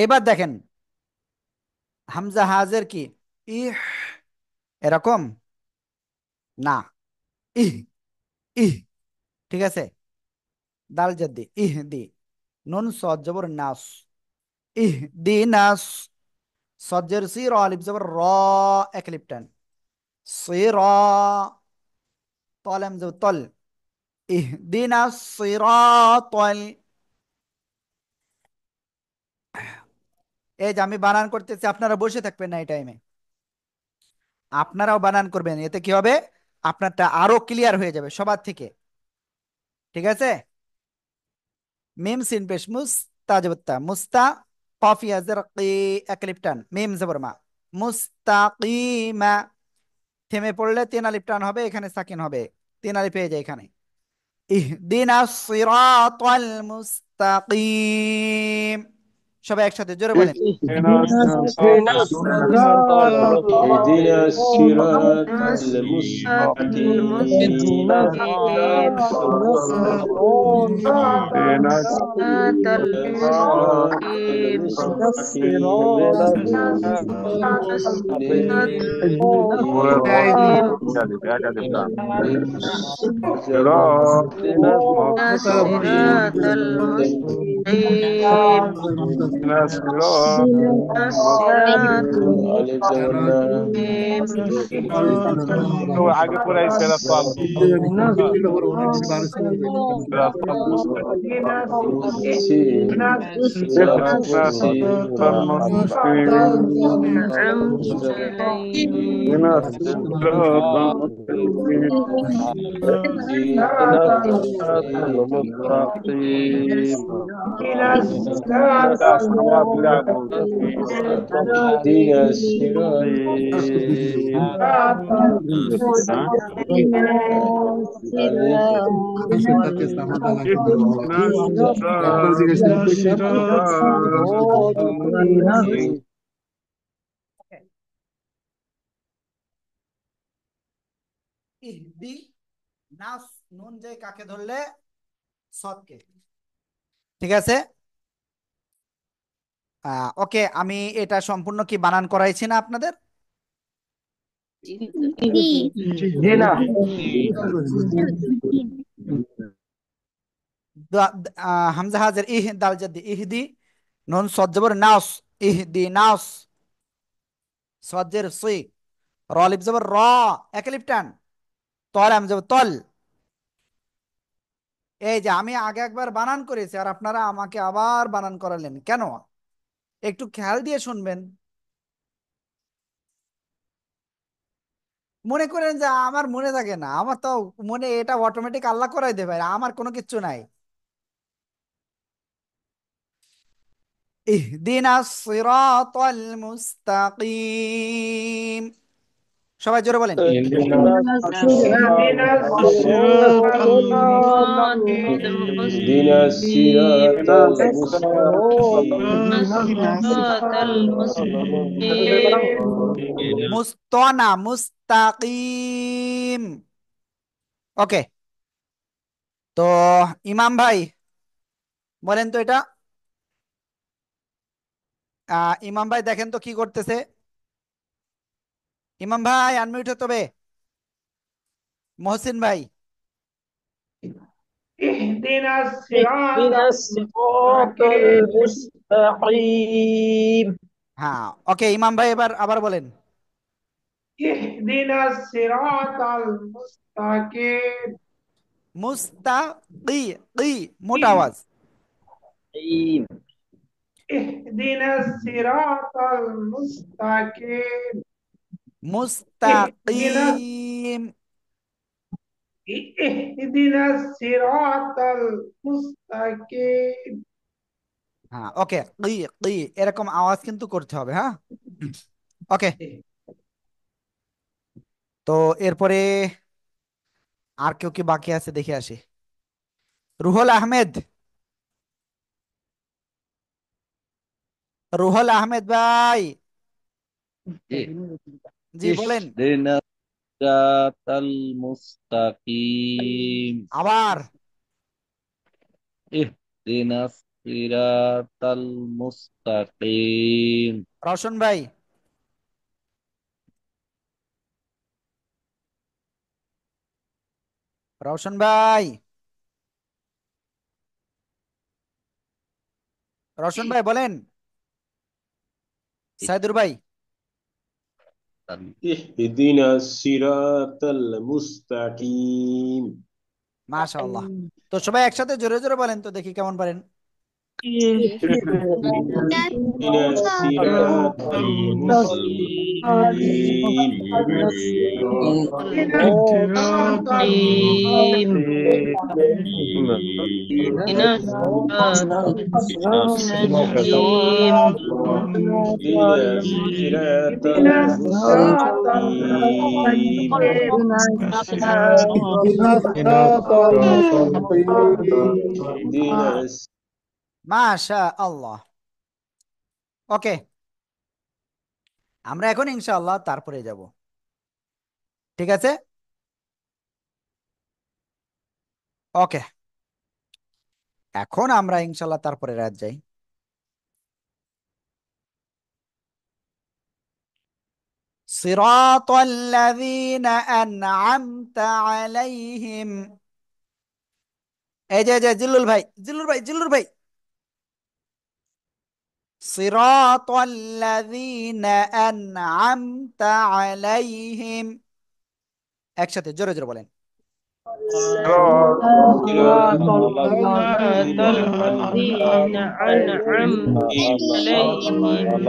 এবার দেখেন, হামজা হাজের কি ইহ এরকম না, ইহ ইহ, ঠিক আছে। দাল জেদ ইহ দি, নুন সদ জবর নাস, ইহ দি নাস, সজ্জের সি র আলিফ জবর র, এক লিপ টান, সিরা, তলেম জবর তল, ইহ দি নাস সিরাতাল। এই যে আমি বানান করতেছি, আপনারা বসে থাকবেন না এই টাইমে, আপনারাও বানান করবেন, এতে কি হবে, আপনারটা আরো ক্লিয়ার হয়ে যাবে সবার থেকে, ঠিক আছে। মিম সিন পেশ মুস, তাজবত্তা মুস্তা, কফিয়া জরকি, এক লিপ টান, মিম জবর মা, মুস্তাকিমা। থেমে পড়লে তিন আলিফ টান হবে, এখানে সাকিন হবে, তিন আলিফ পেয়ে যায় এখানে। ইহদিনাস সিরাতাল মুস্তাকিম। সবাই একসাথে জোরে বলেন। اهدنا الصراط المستقيم তো আগে পরে সেরা তো اهدنا الصراط المستقيم اهدنا الصراط اهدنا الصراط اهدنا الصراط المستقيم الصراط المستقيم اهدنا الصراط المستقيم ইহদি নাস নুন যে কাকে ধরলে সদকে, ঠিক আছে। ওকে, আমি এটা সম্পূর্ণ কি বানান করাইছি না আপনাদের? জি না। হামজা হাজের ইহ দাল জাদ্দি ইহদি, নুন সদ জবর নাস, ইহদি নাস, সদ জের সি, র লিফ জবর র, এক লিফ টান, তল আম জবর তল। এই যে আমি আগে একবার বানান করেছি আর আপনারা আমাকে আবার বানান করালেন কেন? একটু খেয়াল দিয়ে শুনবেন। মনে করেন যে আমার মনে থাকে না, আমার তো মনে এটা অটোমেটিক আল্লাহ করাই দেবে, আমার কোনো কিচ্ছু নাই। ইহদিনাস সিরাতাল মুস্তাকিম, সবাই জোরে বলেন। اهدنا الصراط اهدنا الصراط المستقيم মুস্তানা মুস্তাকিম। ওকে, তো ইমাম ভাই বলেন তো এটা, ইমাম ভাই দেখেন তো কি করতেছে। ইমাম ভাই আনমিউট হতে হবে। মহসিন ভাই, اهدنا الصراط اهدنا الصراط المستقيم হ্যাঁ ওকে, ইমাম ভাই এবার আবার বলেন। اهدنا الصراط المستقيم মুস্তাকি, কি মোটা আওয়াজ। اهدنا الصراط المستقيم اهدنا মুস্তাকিম। اهدنا الصراط المستقيم হ্যাঁ ওকে, কি কি এরকম আওয়াজ কিন্তু করতে হবে, হ্যাঁ। ওকে, তো এরপরে আর কেউ কি বাকি আছে দেখে আসি। রুহুল আহমেদ, রুহুল আহমেদ ভাই, জি বলেন। اهدنا الصراط المستقيم আবার اهدنا الصراط المستقيم রওশন ভাই, রওশন ভাই, রওশন ভাই বলেন। সাইদুর ভাই, اهدنا الصراط المستقيم মাশাআল্লাহ। তো সবাই একসাথে জোরে জোরে বলেন তো দেখি কেমন পারেন। اهدنا الصراط المستقيم اهدنا الصراط المستقيم اهدنا الصراط المستقيم মাশাআল্লাহ। ওকে, আমরা এখন ইনশাআল্লাহ তারপরে যাব, ঠিক আছে। ওকে, এখন আমরা ইনশাআল্লাহ তারপরে রাত যাই। صراط الذين أنعمت عليهم। এই যে জিল্লুল ভাই, জিল্লুর ভাই, জিল্লুর ভাই, صراط الذين أنعمت عليهم, একসাথে জোরে জোরে বলেন। صراط صراط الذين الذين أنعمت أنعمت عليهم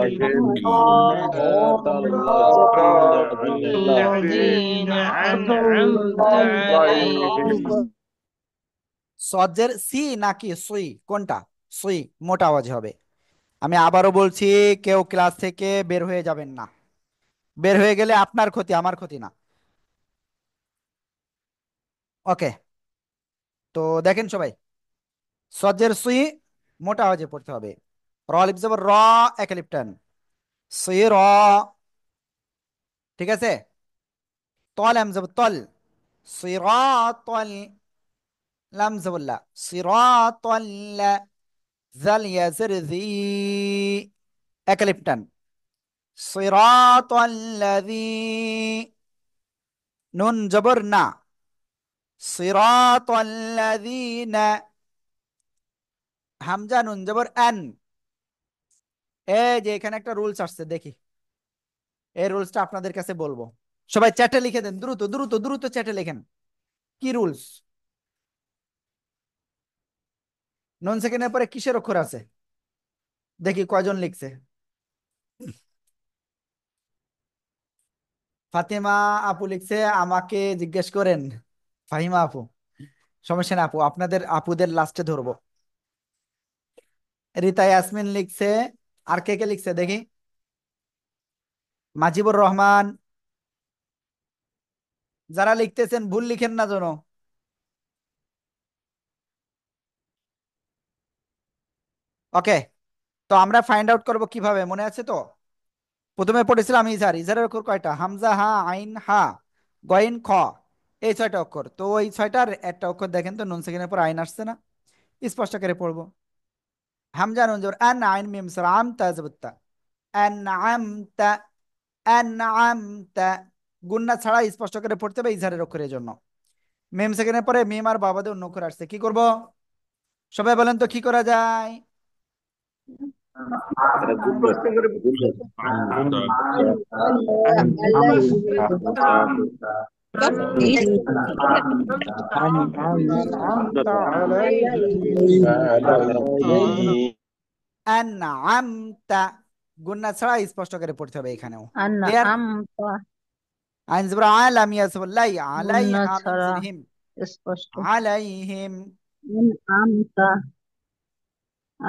صراط الذين أنعمت عليهم সজ্জের সি নাকি সুই কোনটা? সুই মোটা আওয়াজ হবে। আমি আবারও বলছি, কেউ ক্লাস থেকে বের হয়ে যাবেন না। বের হয়ে গেলে আপনার ক্ষতি, আমার ক্ষতি না। ওকে, তো দেখেন সবাই, সজ্জের সুই মোটা আওয়াজে পড়তে হবে। র লিপ জবর র, এক লিপ টান, সুই র। ঠিক আছে। তল লাম জবর তল, সিরাতাল, লাম জবর লা, সিরাতাল লা, জাল ইয়া জের জি, এক লিপ টান, সিরাতাল লাযী, নুন জবর না, সিরাতাল লাযীনা, হামজা নুন জবর আন। এই যে এখানে একটা রুলস আসছে, দেখি এই রুলসটা আপনাদের কাছে বলবো। সবাই চ্যাটে লিখে দেন, দ্রুত দ্রুত দ্রুত চ্যাটে লেখেন কি রুলস। নুন সেকেন্ডের পরে কিসের অক্ষর আছে? দেখি কয়জন লিখছে। ফাতেমা আপু লিখছে, আমাকে জিজ্ঞেস করেন। ফাহিমা আপু, সমস্যা না আপু, আপনাদের আপুদের লাস্টে ধরবো। রিতা ইয়াসমিন লিখছে। আর কে কে লিখছে দেখি? মাজিবুর রহমান। যারা লিখতেছেন ভুল লিখেন না যেন। ওকে, তো আমরা ফাইন্ড আউট করব কিভাবে, মনে আছে তো? প্রথমে পড়েছিলাম ইজার। ইজারের অক্ষর কয়টা? হামজা হা, আইন হা, গইন খ, এই ছয়টা অক্ষর। তো ওই ছয়টার একটা অক্ষর দেখেন তো, নুন সেকেন্ডের পর আইন আসছে না? স্পষ্ট করে পড়বো। হামজা নুন জবর আন, আইন মিম সর আম তা জবত্তা, আন আম তা, আন আম তা। গুন্না ছাড়া স্পষ্ট করে পড়তে হবে ইজারের অক্ষরের জন্য। মিম সেকেন্ডের পরে মিম আর বাবাদের অন্য অক্ষর আসছে, কি করব? সবাই বলেন তো কি করা যায়? স্পষ্ট করে أنعمت عليهم আনআমতা, গুন্না ছাড়া স্পষ্ট করে পড়তে হবে এখানেও। আন্না ক্লিয়ার? আমতা, আইন জবর আলাম ইয়াসবুল্লাই, গুন্না আলাইহা মিম ছাড়া জিরহিম, স্পষ্ট। আলাইহিম। আমতা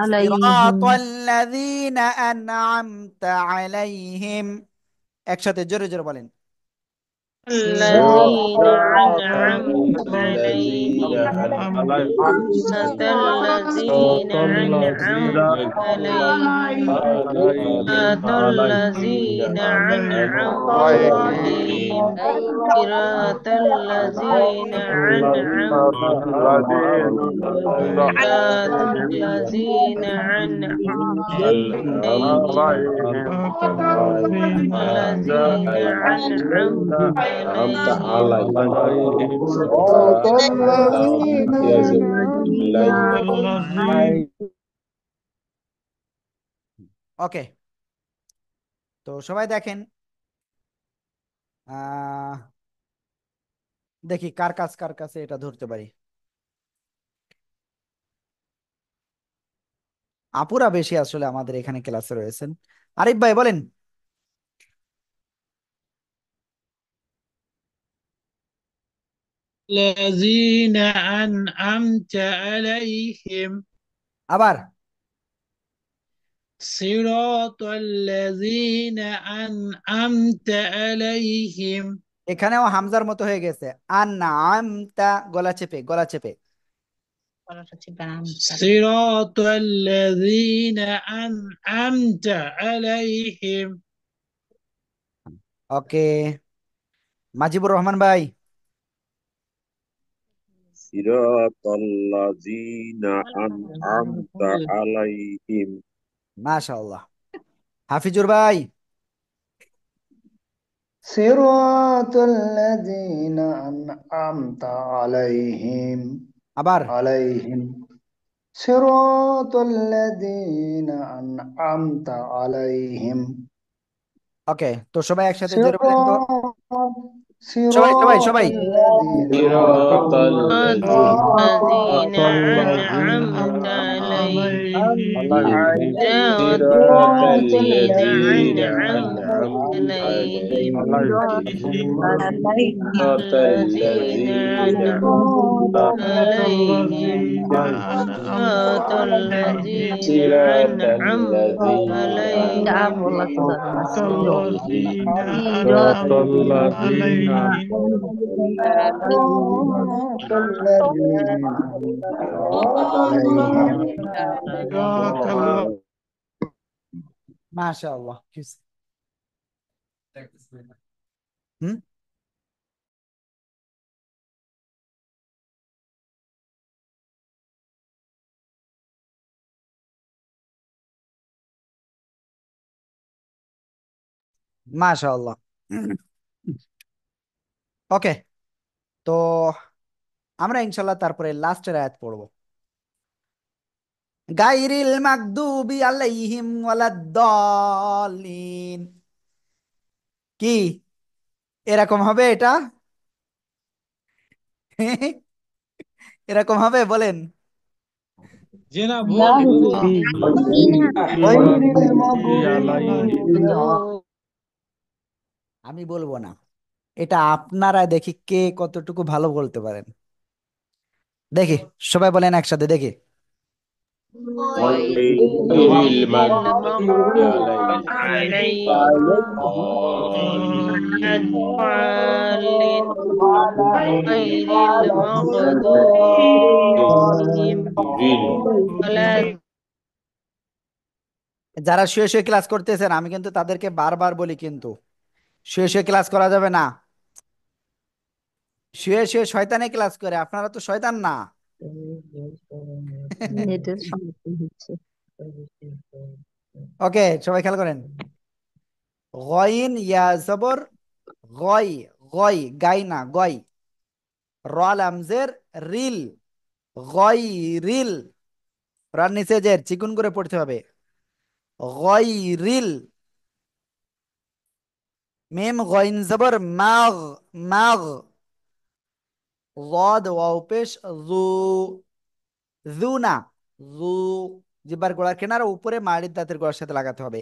আলাইহিম, সিরাতাল্লাযীনা আনআমতা আলাইহিম, একসাথে জোরে জোরে বলেন। الذين صراط أنعمت الذين عليهم أنعمت صراط الذين أنعمت عليهم صراط الذين أنعمت عليهم صراط الذين أنعمت صراط الذين أنعمت عليهم الذين أنعمت أنعمت عليهم عليهم صراط الذين يا زلمة ওকে, তো সবাই দেখেন, আহ দেখি কার কাছে এটা ধরতে পারি। আপুরা বেশি আসলে আমাদের এখানে ক্লাসে রয়েছেন। আরিফ ভাই বলেন। الذين أنعمت عليهم আবার صراط الذين أنعمت عليهم এখানেও হামজার মতো হয়ে গেছে, আনআমতা, গলা চেপে গলা চেপে। صراط الذين أنعمت عليهم ওকে, মাজিবুর রহমান ভাই। صراط الذين أنعمت عليهم মাশাআল্লাহ। হাফিজুর ভাই। صراط الذين أنعمت عليهم আবার صراط الذين أنعمت عليهم ওকে, তো সবাই একসাথে জোরে বলেন তো। সবাই সবাই صراط সবাই الذين صراط الذين الذين أنعمت عليهم صراط صراط الذين الذين أنعمت عليهم صراط الذين الذين أنعمت عليهم صراط الذين صراط أنعمت الذين क्या عليهم बोला सुधारना सीरो सीरो صراط الذين صراط الذين أنعمت عليهم মাশাআল্লাহ হুম মাশাআল্লাহ ওকে তো আমরা ইনশাল্লাহ তারপরে লাস্টের আয়াত পড়বো গায়রিল মাগদুবি আলাইহিম ওয়ালাদ-দাল্লিন কি এরকম হবে এটা এরকম হবে বলেন যে না ভুল ভুল غير المغضوب المغضوب عليهم আমি বলবো না এটা আপনারা দেখি কে কতটুকু ভালো বলতে পারেন দেখি সবাই বলেন একসাথে দেখি غير غير المغضوب المغضوب عليهم عليهم ولا الضالين غير المغضوب عليهم ولا যারা শুয়ে শুয়ে ক্লাস করতেছেন আমি কিন্তু তাদেরকে বারবার বলি কিন্তু শুয়ে শুয়ে ক্লাস করা যাবে না শুয়ে শুয়ে শয়তানে ক্লাস করে আপনারা তো শয়তান না নেটের সমস্যা হচ্ছে ওকে সবাই খেয়াল করেন গইন ইয়া জবর গই গই গাই না গই র লামজের রিল গই রিল রার নিচে জের চিকুন করে পড়তে হবে গই রিল মিম গইন জবর মাগ মাগ ضاد ওয়াও পেশ জু জু না জু জিব্বার গোড়ার কিনারা উপরে মাড়ির দাঁতের গোড়ার সাথে লাগাতে হবে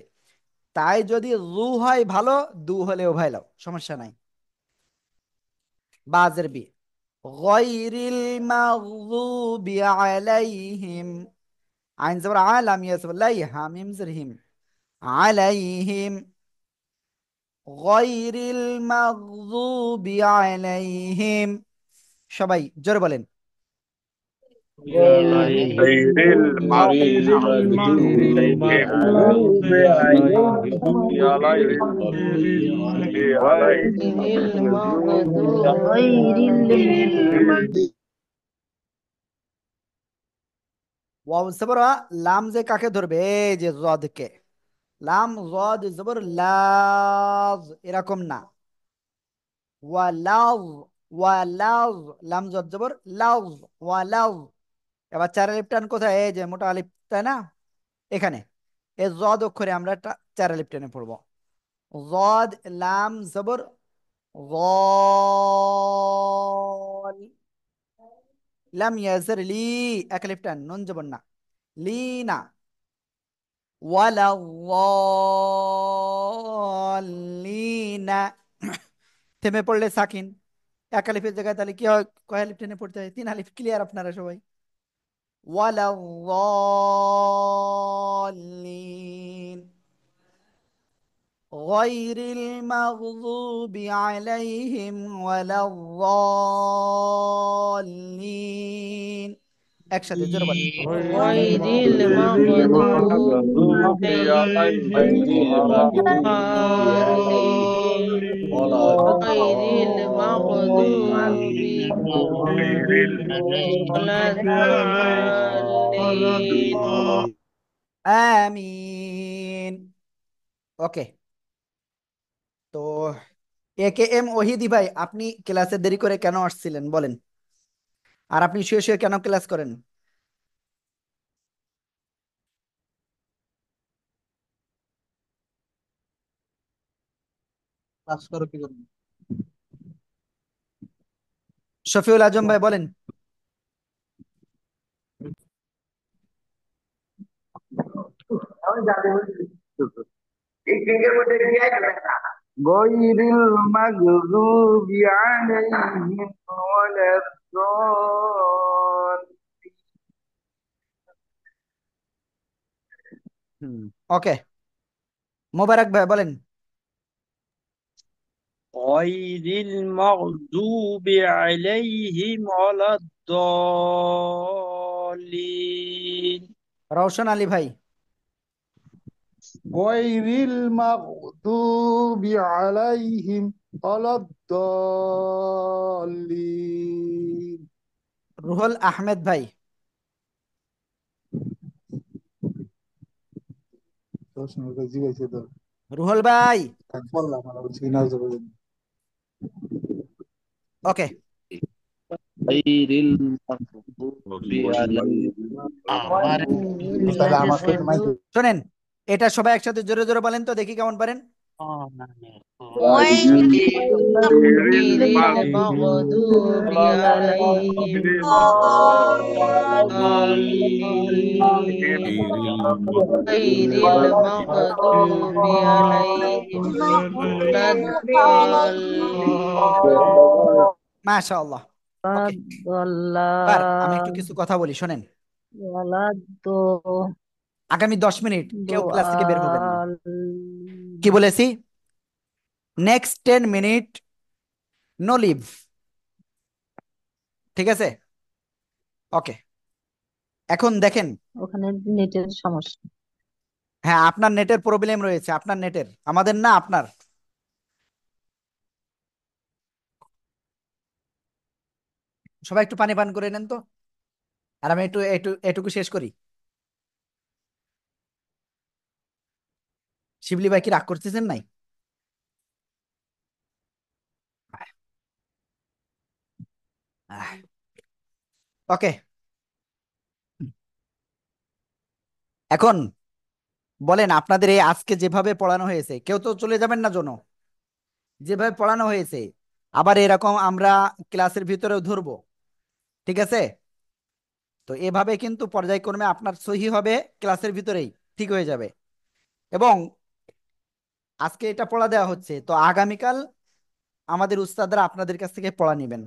তাই যদি জু হয় ভালো দু হলেও ভালো সমস্যা নাই বাজের বি গয়রিল মাগযুবি আলাইহিম আইন জবর আলাম ইয়াসব লাই হামিম জের হিম আলাইহিম গয়রিল মাগযুবি আলাইহিম সবাই জোরে বলেন عليهم غير غير المغضوب المغضوب عليهم ولا الضالين غير ওয়াও জবর লাম যে কাকে ধরবে এই যে জদকে লাম জদ জবর লাজ এরকম না ওয়ালাউ ওয়ালাউ লাম জদ জবর লাউ ওয়ালাউ এবার চার আলিফ টান কোথায় এই যে মোটা আলিফ তাই না এখানে এই জদ অক্ষরে আমরা চার আলিফ টেনে পড়বো জদ লাম জবর গল লাম ইয়াজর লি এক আলিফ টান নুন জবর না লি না ওয়ালা ওয়াল্লিনা থেমে পড়লে সাকিন এক আলিফের জায়গায় তাহলে কি হয় কয় আলিফ টেনে পড়তে হয় তিন আলিফ ক্লিয়ার আপনারা সবাই ওয়ালা ওয়াল্লিন غير المغضوب عليهم ولا الضالين একসাথে জোরে বলেন غير المغضوب المغضوب عليهم غير المغضوب عليهم الضالين ولا غير المغضوب الضالين ولا الضالين আমিন ওকে তো এ কে এম ওহিদি ভাই আপনি ক্লাসে দেরি করে কেন আসছিলেন বলেন আর আপনি শুয়ে শুয়ে কেন ক্লাস করেন ক্লাস করো কি করবো শফিউল আজম ভাই বলেন। غير المغضوب عليهم ولا الضالين ওকে, মোবারক ভাই বলেন। غير المغضوب عليهم ولا الضالين রওশন আলী ভাই। غير المغضوب عليهم ولا الضالين রুহুল আহমেদ ভাই। রুহুল ভাই। ওকে, غير المغضوب عليهم শোনেন, এটা সবাই একসাথে জোরে জোরে বলেন তো দেখি কেমন পারেন। غير المغضوب عليهم الضالين غير المغضوب عليهم ولا الضالين মাশাআল্লাহ। ওকে, এবার আমি একটু কিছু কথা বলি, শোনেন। আগামী 10 মিনিট কেউ ক্লাস থেকে বের হবেন না। কি বলেছি? Next 10 minute no leave. ঠিক আছে? ওকে, এখন দেখেন। ওখানে নেটের সমস্যা। হ্যাঁ, আপনার নেটের প্রবলেম রয়েছে, আপনার নেটের, আমাদের না, আপনার। সবাই একটু পানি পান করে নেন তো, আর আমি একটু একটু এটুকু শেষ করি। শিবলি ভাই কি রাগ করতেছেন নাই? ওকে, এখন বলেন, আপনাদের এই আজকে যেভাবে পড়ানো হয়েছে, কেউ তো চলে যাবেন না জন্য, যেভাবে পড়ানো হয়েছে আবার এরকম আমরা ক্লাসের ভিতরেও ধরবো। ঠিক আছে? তো এভাবে কিন্তু পর্যায়ক্রমে আপনার সহি হবে, ক্লাসের ভিতরেই ঠিক হয়ে যাবে। এবং আজকে এটা পড়া দেওয়া হচ্ছে, তো আগামীকাল আমাদের উস্তাদরা আপনাদের কাছ থেকে পড়া নেবেন।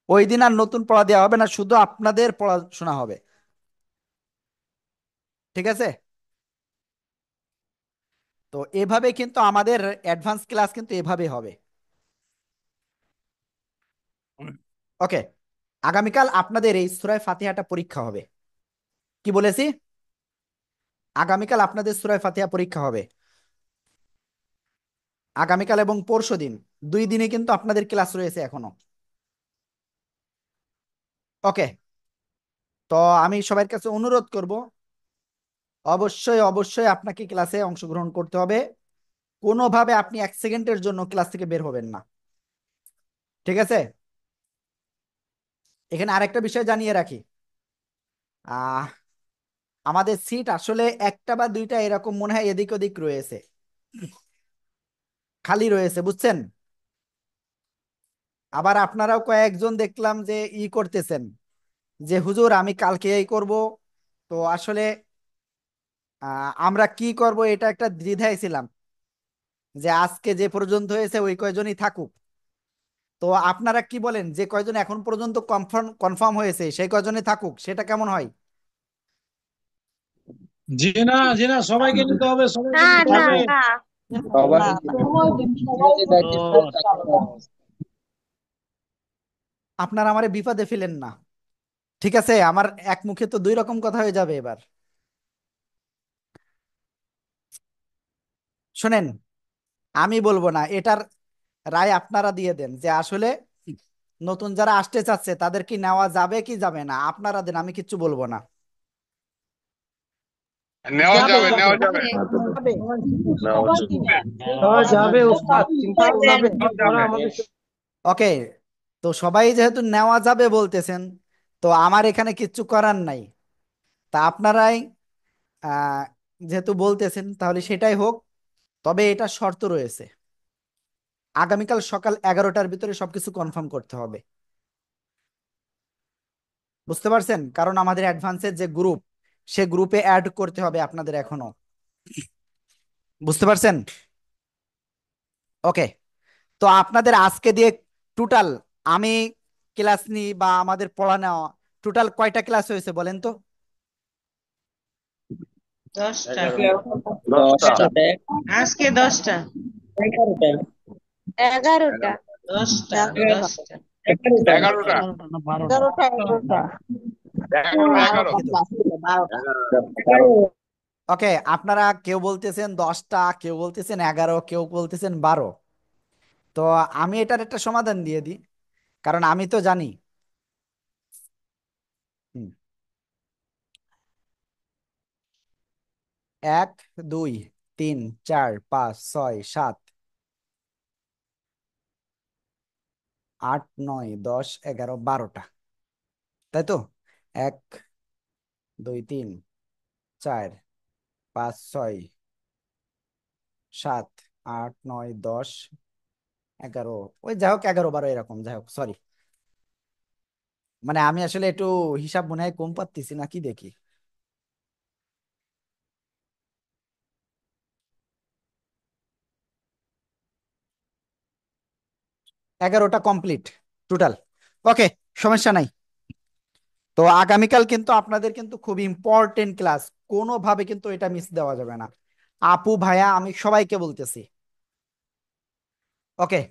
ওই দিন আর নতুন পড়া দেওয়া হবে না, শুধু আপনাদের পড়াশোনা হবে। ঠিক আছে? তো এভাবে কিন্তু আমাদের অ্যাডভান্স ক্লাস কিন্তু এভাবে হবে। ওকে, আগামীকাল আপনাদের এই সূরা ফাতিহাটা পরীক্ষা হবে। কি বলেছি? আগামীকাল আপনাদের সূরা ফাতিহা পরীক্ষা হবে। আগামীকাল এবং পরশুদিন 2 দিনে কিন্তু আপনাদের ক্লাস রয়েছে এখনো। ওকে, তো আমি সবার কাছে অনুরোধ করব, অবশ্যই অবশ্যই আপনাকে ক্লাসে অংশগ্রহণ করতে হবে। কোনোভাবে আপনি 1 সেকেন্ডের জন্য ক্লাস থেকে বের হবেন না। ঠিক আছে? এখানে আরেকটা বিষয় জানিয়ে রাখি, আহ আমাদের সিট আসলে একটা বা দুইটা এরকম মনে হয় এদিক ওদিক রয়েছে, খালি রয়েছে, বুঝছেন? আবার আপনারাও কয়েকজন দেখলাম যে করতেছেন, যে হুজুর আমি কালকে এই করব। তো আসলে আমরা কি করব এটা একটা দ্বিধায় ছিলাম, যে আজকে যে পর্যন্ত হয়েছে ওই কয়জনই থাকুক। তো আপনারা কি বলেন, যে কয়জন এখন পর্যন্ত কনফার্ম কনফার্ম হয়েছে সেই কয়জনই থাকুক, সেটা কেমন হয়? জি না, জি না, সবাইকে নিতে হবে, সবাইকে না নিতে না হবে। না সবাই আপনারা আমারে বিপদে ফেলেন না। ঠিক আছে? আমার এক মুখে তো 2 রকম কথা হয়ে যাবে এবার। শোনেন, আমি বলবো না, এটার রায় আপনারা দিয়ে দেন, যে আসলে নতুন যারা আসতে চাচ্ছে তাদের কি নেওয়া যাবে কি যাবে না, আপনারা দেন, আমি কিচ্ছু বলবো না। নেওয়া যাবে, নেওয়া যাবে। যাবে উস্তাদ, চিন্তা যাবে, ওরা আমাদের ওকে, তো সবাই যেহেতু নেওয়া যাবে বলতেছেন, তো আমার এখানে কিচ্ছু করার নাই। তা আপনারাই আহ যেহেতু বলতেছেন তাহলে সেটাই হোক। তবে এটা শর্ত রয়েছে, আগামীকাল সকাল 11টার ভিতরে সবকিছু কনফার্ম করতে হবে। বুঝতে পারছেন? কারণ আমাদের অ্যাডভান্সের যে গ্রুপ, সে গ্রুপে অ্যাড করতে হবে আপনাদের এখনো। বুঝতে পারছেন? ওকে। তো আপনাদের আজকে দিয়ে টোটাল, আমি ক্লাস নিই বা আমাদের পড়ানো, টোটাল কয়টা ক্লাস হয়েছে বলেন তো? 10টা। 10টা। আজকে 10টা। 11টা। 10টা। 10টা। 11টা। 11টা। 11টা। 11 দুঃখিত। 12টা। ওকে, আপনারা কেউ বলতেছেন 10টা, কেউ বলতেছেন 11, কেউ বলতেছেন 12। তো আমি এটার একটা সমাধান দিয়ে দিই, কারণ আমি তো জানি। হুম, 1, 2, 3, 4, 5, 6, 7, 8, 9, 10, 11, 12টা, তাই তো? 1, 2, 3, 4, 5, 6, 7, 8, 9, 10, 11, ওই যাই হোক 11, 12 এরকম, যাই হোক, সরি। মানে আমি আসলে একটু হিসাব মনে হয় কম পাচ্ছি না কি দেখি। 11টা কমপ্লিট টোটাল। ওকে, সমস্যা নাই। তো আগামীকাল কিন্তু আপনাদের কিন্তু খুব ইম্পর্টেন্ট ক্লাস, কোনোভাবে কিন্তু এটা মিস দেওয়া যাবে না। আপু ভাইয়া আমি সবাইকে বলতেছি। ওকে।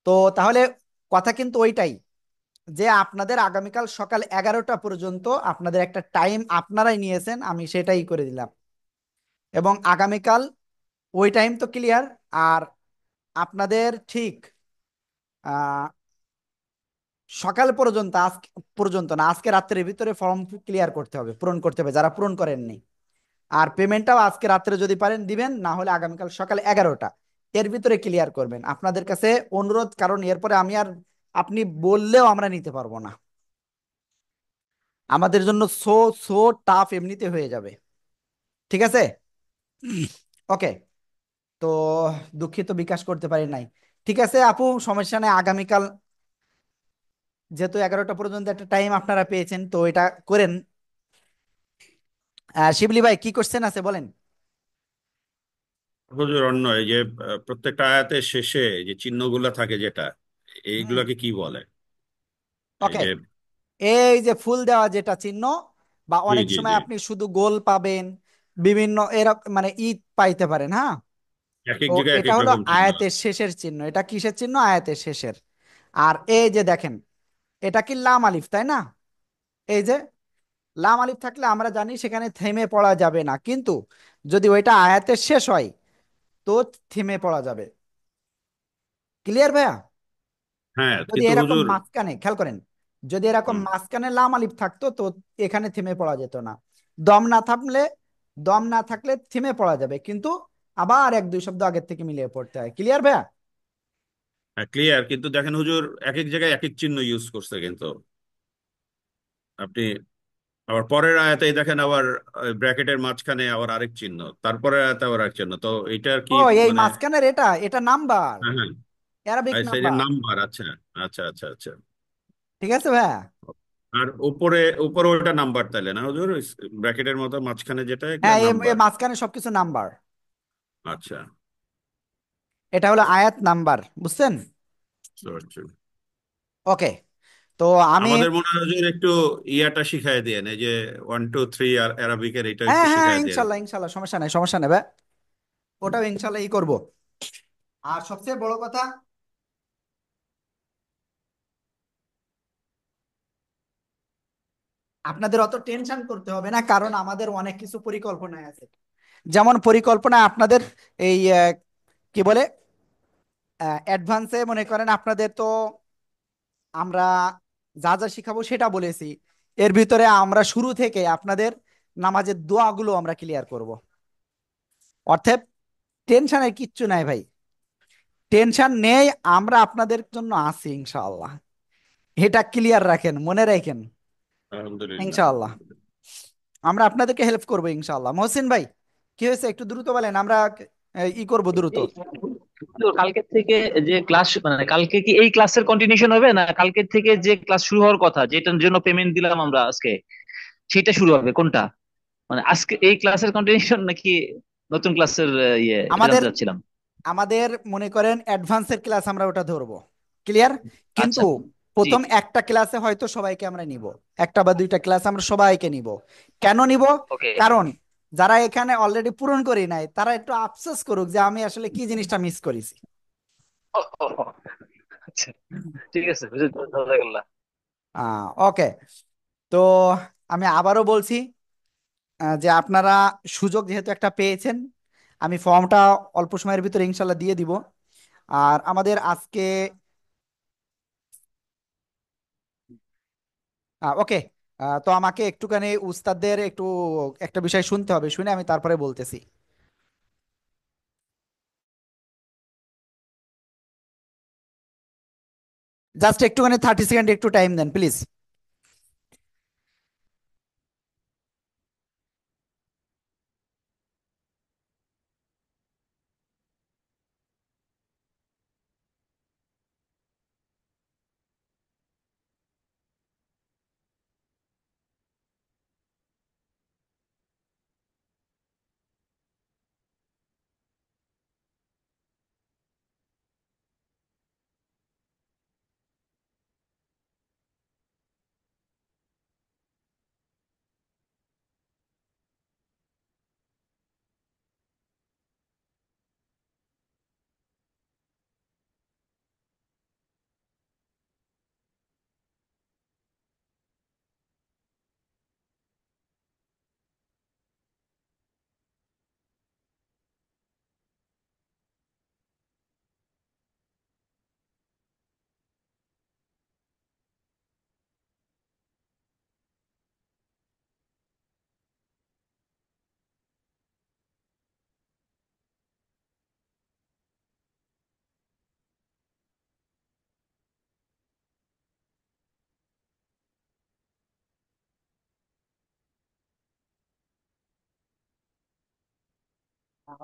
তো তাহলে কথা কিন্তু ওইটাই, যে আপনাদের আগামীকাল সকাল 11টা পর্যন্ত আপনাদের একটা টাইম আপনারাই নিয়েছেন, আমি সেটাই করে দিলাম। এবং আগামীকাল ওই টাইম তো ক্লিয়ার। আর আপনাদের ঠিক আহ সকাল পর্যন্ত, আজকে পর্যন্ত না, আজকে রাত্রের ভিতরে ফর্ম ক্লিয়ার করতে হবে, পূরণ করতে হবে যারা পূরণ করেননি। আর পেমেন্টটাও আজকে রাত্রে যদি পারেন দিবেন, না হলে আগামীকাল সকাল 11টা এর ভিতরে ক্লিয়ার করবেন। আপনাদের কাছে অনুরোধ, কারণ এরপরে আমি আর আপনি বললেও আমরা নিতে পারবো না, আমাদের জন্য সো সো টাফ এমনিতে হয়ে যাবে। ঠিক আছে? ওকে। তো দুঃখিত বিকাশ করতে পারি নাই। ঠিক আছে আপু, সমস্যা নেই। আগামীকাল যেহেতু 11টা পর্যন্ত একটা টাইম আপনারা পেয়েছেন, তো এটা করেন। শিবলি ভাই কি কোশ্চেন আছে বলেন। হুজুর অন্য এই যে প্রত্যেকটা আয়াতের শেষে যে চিহ্নগুলো থাকে যেটা, হুম, এইগুলাকে কি বলে? এই ওকে। যে এই যে ফুল দেওয়া যেটা চিহ্ন, বা জি অনেক জি সময় জি, আপনি শুধু গোল পাবেন, বিভিন্ন এরকম মানে ঈদ পাইতে পারেন, হ্যাঁ। এক এক তো জায়গায় এক এটা এক হলো রকম চিহ্ন আয়াতের আছে। শেষের চিহ্ন। এটা কিসের চিহ্ন? আয়াতের শেষের। আর এই যে দেখেন, এটা কি লাম আলিফ, তাই না? এই যে লাম আলিফ থাকলে আমরা জানি সেখানে থেমে পড়া যাবে না, কিন্তু যদি ওইটা আয়াতের শেষ হয় তো থেমে পড়া যাবে। ক্লিয়ার ভাইয়া? হ্যাঁ, যদি কিন্তু এরকম হুজুর মাঝখানে, খেয়াল করেন, যদি এরকম হুম, মাঝখানে লাম আলিফ থাকতো তো এখানে থেমে পড়া যেত না। দম না থাকলে, দম না থাকলে থেমে পড়া যাবে, কিন্তু আবার 1, 2 শব্দ আগের থেকে মিলিয়ে পড়তে হয়। ক্লিয়ার ভাইয়া? ক্লিয়ার, কিন্তু দেখেন হুজুর এক এক জায়গায় এক এক চিহ্ন ইউজ করছে কিন্তু আপনি আবার পরের আয়াতেই দেখেন আবার ব্র্যাকেটের মাঝখানে আবার আরেক চিহ্ন, তারপরের আয়াতে আবার আরেক চিহ্ন, তো এইটার কি ও, এই মানে? মাঝখানের এটা এটা নাম্বার, হ্যাঁ হ্যাঁ, অ্যারাবিক আচ্ছা, এই যে নাম্বার। নাম্বার, আচ্ছা আচ্ছা আচ্ছা আচ্ছা। ঠিক আছে ভাইয়া? আর উপরে উপরে ওটা নাম্বার তাইলে না হুজুর, ব্র্যাকেটের মতো মাঝখানে যেটা এগুলা হ্যাঁ, এই নাম্বার? মাঝখানে সবকিছু নাম্বার। আচ্ছা, এটা হলো আয়াত নাম্বার, বুঝছেন? বুঝতে পারছি। ওকে। তো আমি, আমাদের মনে হয় হুজুর একটু ইয়াটা শিখাই দেন, এই যে 1 2 3 আর অ্যারাবিকের এটা হ্যাঁ একটু হ্যাঁ হ্যাঁ, শিখাই দেন। ইনশাল্লাহ ইনশাল্লাহ, সমস্যা নেই, সমস্যা নেই ভাই, ওটাও ইনশাল্লাহ করব। আর সবচেয়ে বড় কথা, আপনাদের অত টেনশন করতে হবে না, কারণ আমাদের অনেক কিছু পরিকল্পনায় আছে। যেমন পরিকল্পনা আপনাদের এই কি বলে, অ্যাডভান্সে মনে করেন আপনাদের তো আমরা যা যা শিখাবো সেটা বলেছি। এর ভিতরে আমরা শুরু থেকে আপনাদের নামাজের দোয়াগুলো আমরা ক্লিয়ার করব। অর্থাৎ টেনশনের কিচ্ছু নাই ভাই, টেনশন নেই, আমরা আপনাদের জন্য আছি ইনশাআল্লাহ। এটা ক্লিয়ার রাখেন, মনে রাখেন। আলহামদুলিল্লাহ ইনশাআল্লাহ আলহামদুলিল্লাহ। আমরা আপনাদেরকে হেল্প করবো ইনশাআল্লাহ। মহসিন ভাই, কি হয়েছে একটু দ্রুত বলেন, আমরা ই করব দ্রুত। তো কালকে থেকে যে ক্লাস, মানে কালকে কি এই ক্লাসের কন্টিনিউশন হবে, না কালকে থেকে যে ক্লাস শুরু হওয়ার কথা যেটার জন্য পেমেন্ট দিলাম আমরা আজকে, সেটা শুরু হবে কোনটা? মানে আজকে এই ক্লাসের কন্টিনিউশন নাকি নতুন ক্লাসের ইয়ে, এটা আমাদের জানতে চাচ্ছিলাম। আমাদের মনে করেন অ্যাডভান্সের ক্লাস আমরা ওটা ধরবো, ক্লিয়ার। আচ্ছা। কিন্তু জি। প্রথম একটা ক্লাসে হয়তো সবাইকে আমরা নিব, একটা বা দুইটা ক্লাস আমরা সবাইকে নিব। কেন নিব? ওকে। কারণ যারা এখানে অলরেডি পূরণ করি নাই তারা একটু আফসোস করুক যে আমি আসলে কি জিনিসটা মিস করেছি। আচ্ছা, ঠিক আছে, বুঝতে ধন্যবাদ। ওকে, তো আমি আবারও বলছি যে আপনারা সুযোগ যেহেতু একটা পেয়েছেন, আমি ফর্মটা অল্প সময়ের ভিতরে ইনশাল্লাহ দিয়ে দিব। আর আমাদের আজকে ওকে, তো আমাকে একটুখানি উস্তাদদের একটু একটা বিষয় শুনতে হবে, শুনে আমি তারপরে বলতেছি। জাস্ট একটুখানি 30 সেকেন্ড একটু টাইম দেন প্লিজ।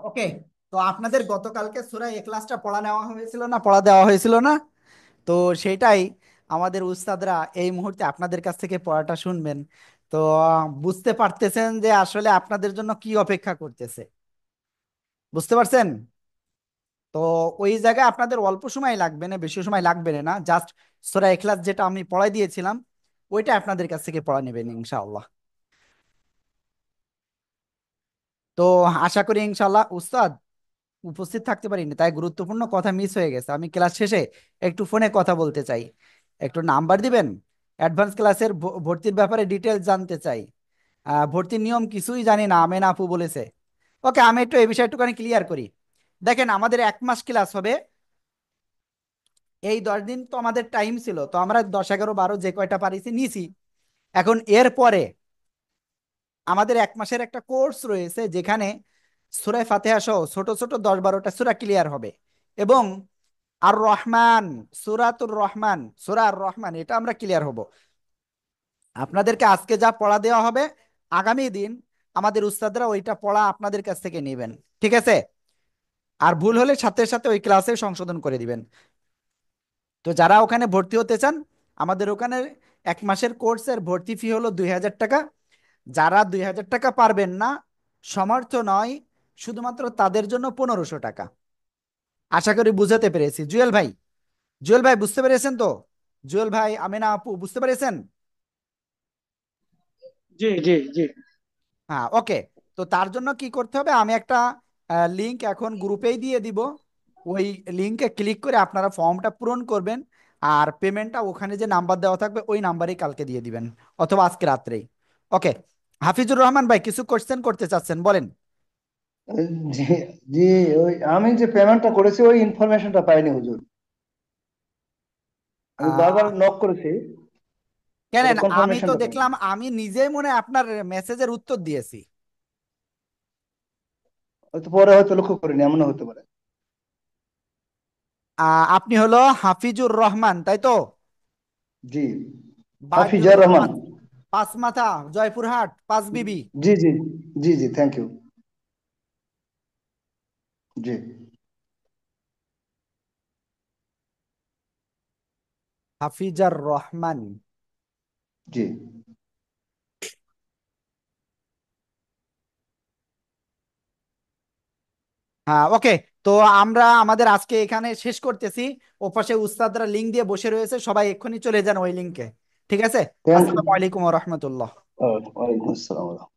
ওকে, তো আপনাদের গতকালকে সূরা ইখলাসটা পড়া নেওয়া হয়েছিল না, পড়া দেওয়া হয়েছিল না? তো সেটাই আমাদের উস্তাদরা এই মুহূর্তে আপনাদের কাছ থেকে পড়াটা শুনবেন। তো বুঝতে পারতেছেন যে আসলে আপনাদের জন্য কি অপেক্ষা করতেছে, বুঝতে পারছেন? তো ওই জায়গায় আপনাদের অল্প সময় লাগবে না, বেশি সময় লাগবে না, জাস্ট সূরা ইখলাস যেটা আমি পড়াই দিয়েছিলাম ওইটা আপনাদের কাছ থেকে পড়া নেবেন ইনশাআল্লাহ। তো আশা করি ইনশাআল্লাহ উস্তাদ উপস্থিত থাকতে পারিনি তাই গুরুত্বপূর্ণ কথা মিস হয়ে গেছে, আমি ক্লাস শেষে একটু ফোনে কথা বলতে চাই। একটু নাম্বার দিবেন, অ্যাডভান্স ক্লাসের ভর্তির ব্যাপারে ডিটেলস জানতে চাই। ভর্তির নিয়ম কিছুই জানি না, আমেন আপু বলেছে। ওকে, আমি একটু এই বিষয়ে একটুখানি ক্লিয়ার করি। দেখেন, আমাদের 1 মাস ক্লাস হবে, এই 10 দিন তো আমাদের টাইম ছিল, তো আমরা 10, 11, 12 যে কয়টা পারিছি নিছি। এখন এর পরে আমাদের 1 মাসের একটা কোর্স রয়েছে যেখানে সূরা ফাতিহা সহ ছোট ছোট 10, 12টা সূরা ক্লিয়ার হবে। এবং আর রহমান, সূরাতুর রহমান, সূরা আর রহমান এটা আমরা ক্লিয়ার হব। আপনাদেরকে আজকে যা পড়া দেওয়া হবে, আগামী দিন আমাদের উস্তাদরা ওইটা পড়া আপনাদের কাছ থেকে নেবেন, ঠিক আছে? আর ভুল হলে সাথে সাথে ওই ক্লাসে সংশোধন করে দিবেন। তো যারা ওখানে ভর্তি হতে চান, আমাদের ওখানে 1 মাসের কোর্সের ভর্তি ফি হলো 2000 টাকা। যারা 2000 টাকা পারবেন না, সমর্থ নয়, শুধুমাত্র তাদের জন্য 1500 টাকা। আশা করি বুঝাতে পেরেছি। জুয়েল ভাই, জুয়েল ভাই বুঝতে পেরেছেন তো? জুয়েল ভাই, আমিনা আপু বুঝতে পেরেছেন? জি জি জি। হ্যাঁ, ওকে। তো তার জন্য কি করতে হবে, আমি একটা লিংক এখন গ্রুপেই দিয়ে দিব। ওই লিংকে ক্লিক করে আপনারা ফর্মটা পূরণ করবেন। আর পেমেন্টটা ওখানে যে নাম্বার দেওয়া থাকবে ওই নাম্বারেই কালকে দিয়ে দিবেন, অথবা আজকে রাত্রেই। ওকে, হাফিজুর রহমান ভাই কিছু কোশ্চেন করতে চাচ্ছেন, বলেন। জি জি, ওই আমি যে পেমেন্টটা করেছি ওই ইনফরমেশনটা পাইনি হুজুর। আমি বারবার নক করেছি, কেন, ওটা আমি তো কনফার্মেশনটা পাইনি। দেখলাম আমি নিজেই মনে হয় আপনার মেসেজের উত্তর দিয়েছি। হয়তো পরে হয়তো লক্ষ্য করিনি, এমনও হতে পারে। আপনি হলো হাফিজুর রহমান, তাই তো? জি, বায়তুল হাফিজার রহমান। রহমান, পাঁচমাথা, জয়পুরহাট, পাঁচবিবি। জি জি জি জি, থ্যাংক ইউ। জি। হাফিজার রহমান। জি। হ্যাঁ, ওকে। তো আমরা আমাদের আজকে এখানে শেষ করতেছি। ওপাশে উস্তাদরা লিঙ্ক দিয়ে বসে রয়েছে, সবাই এক্ষুনি চলে যান ওই লিঙ্কে। ঠিক আছে। Thank you. আসসালামু আলাইকুম ওয়া রাহমাতুল্লাহ। ওয়ালাইকুম আসসালাম।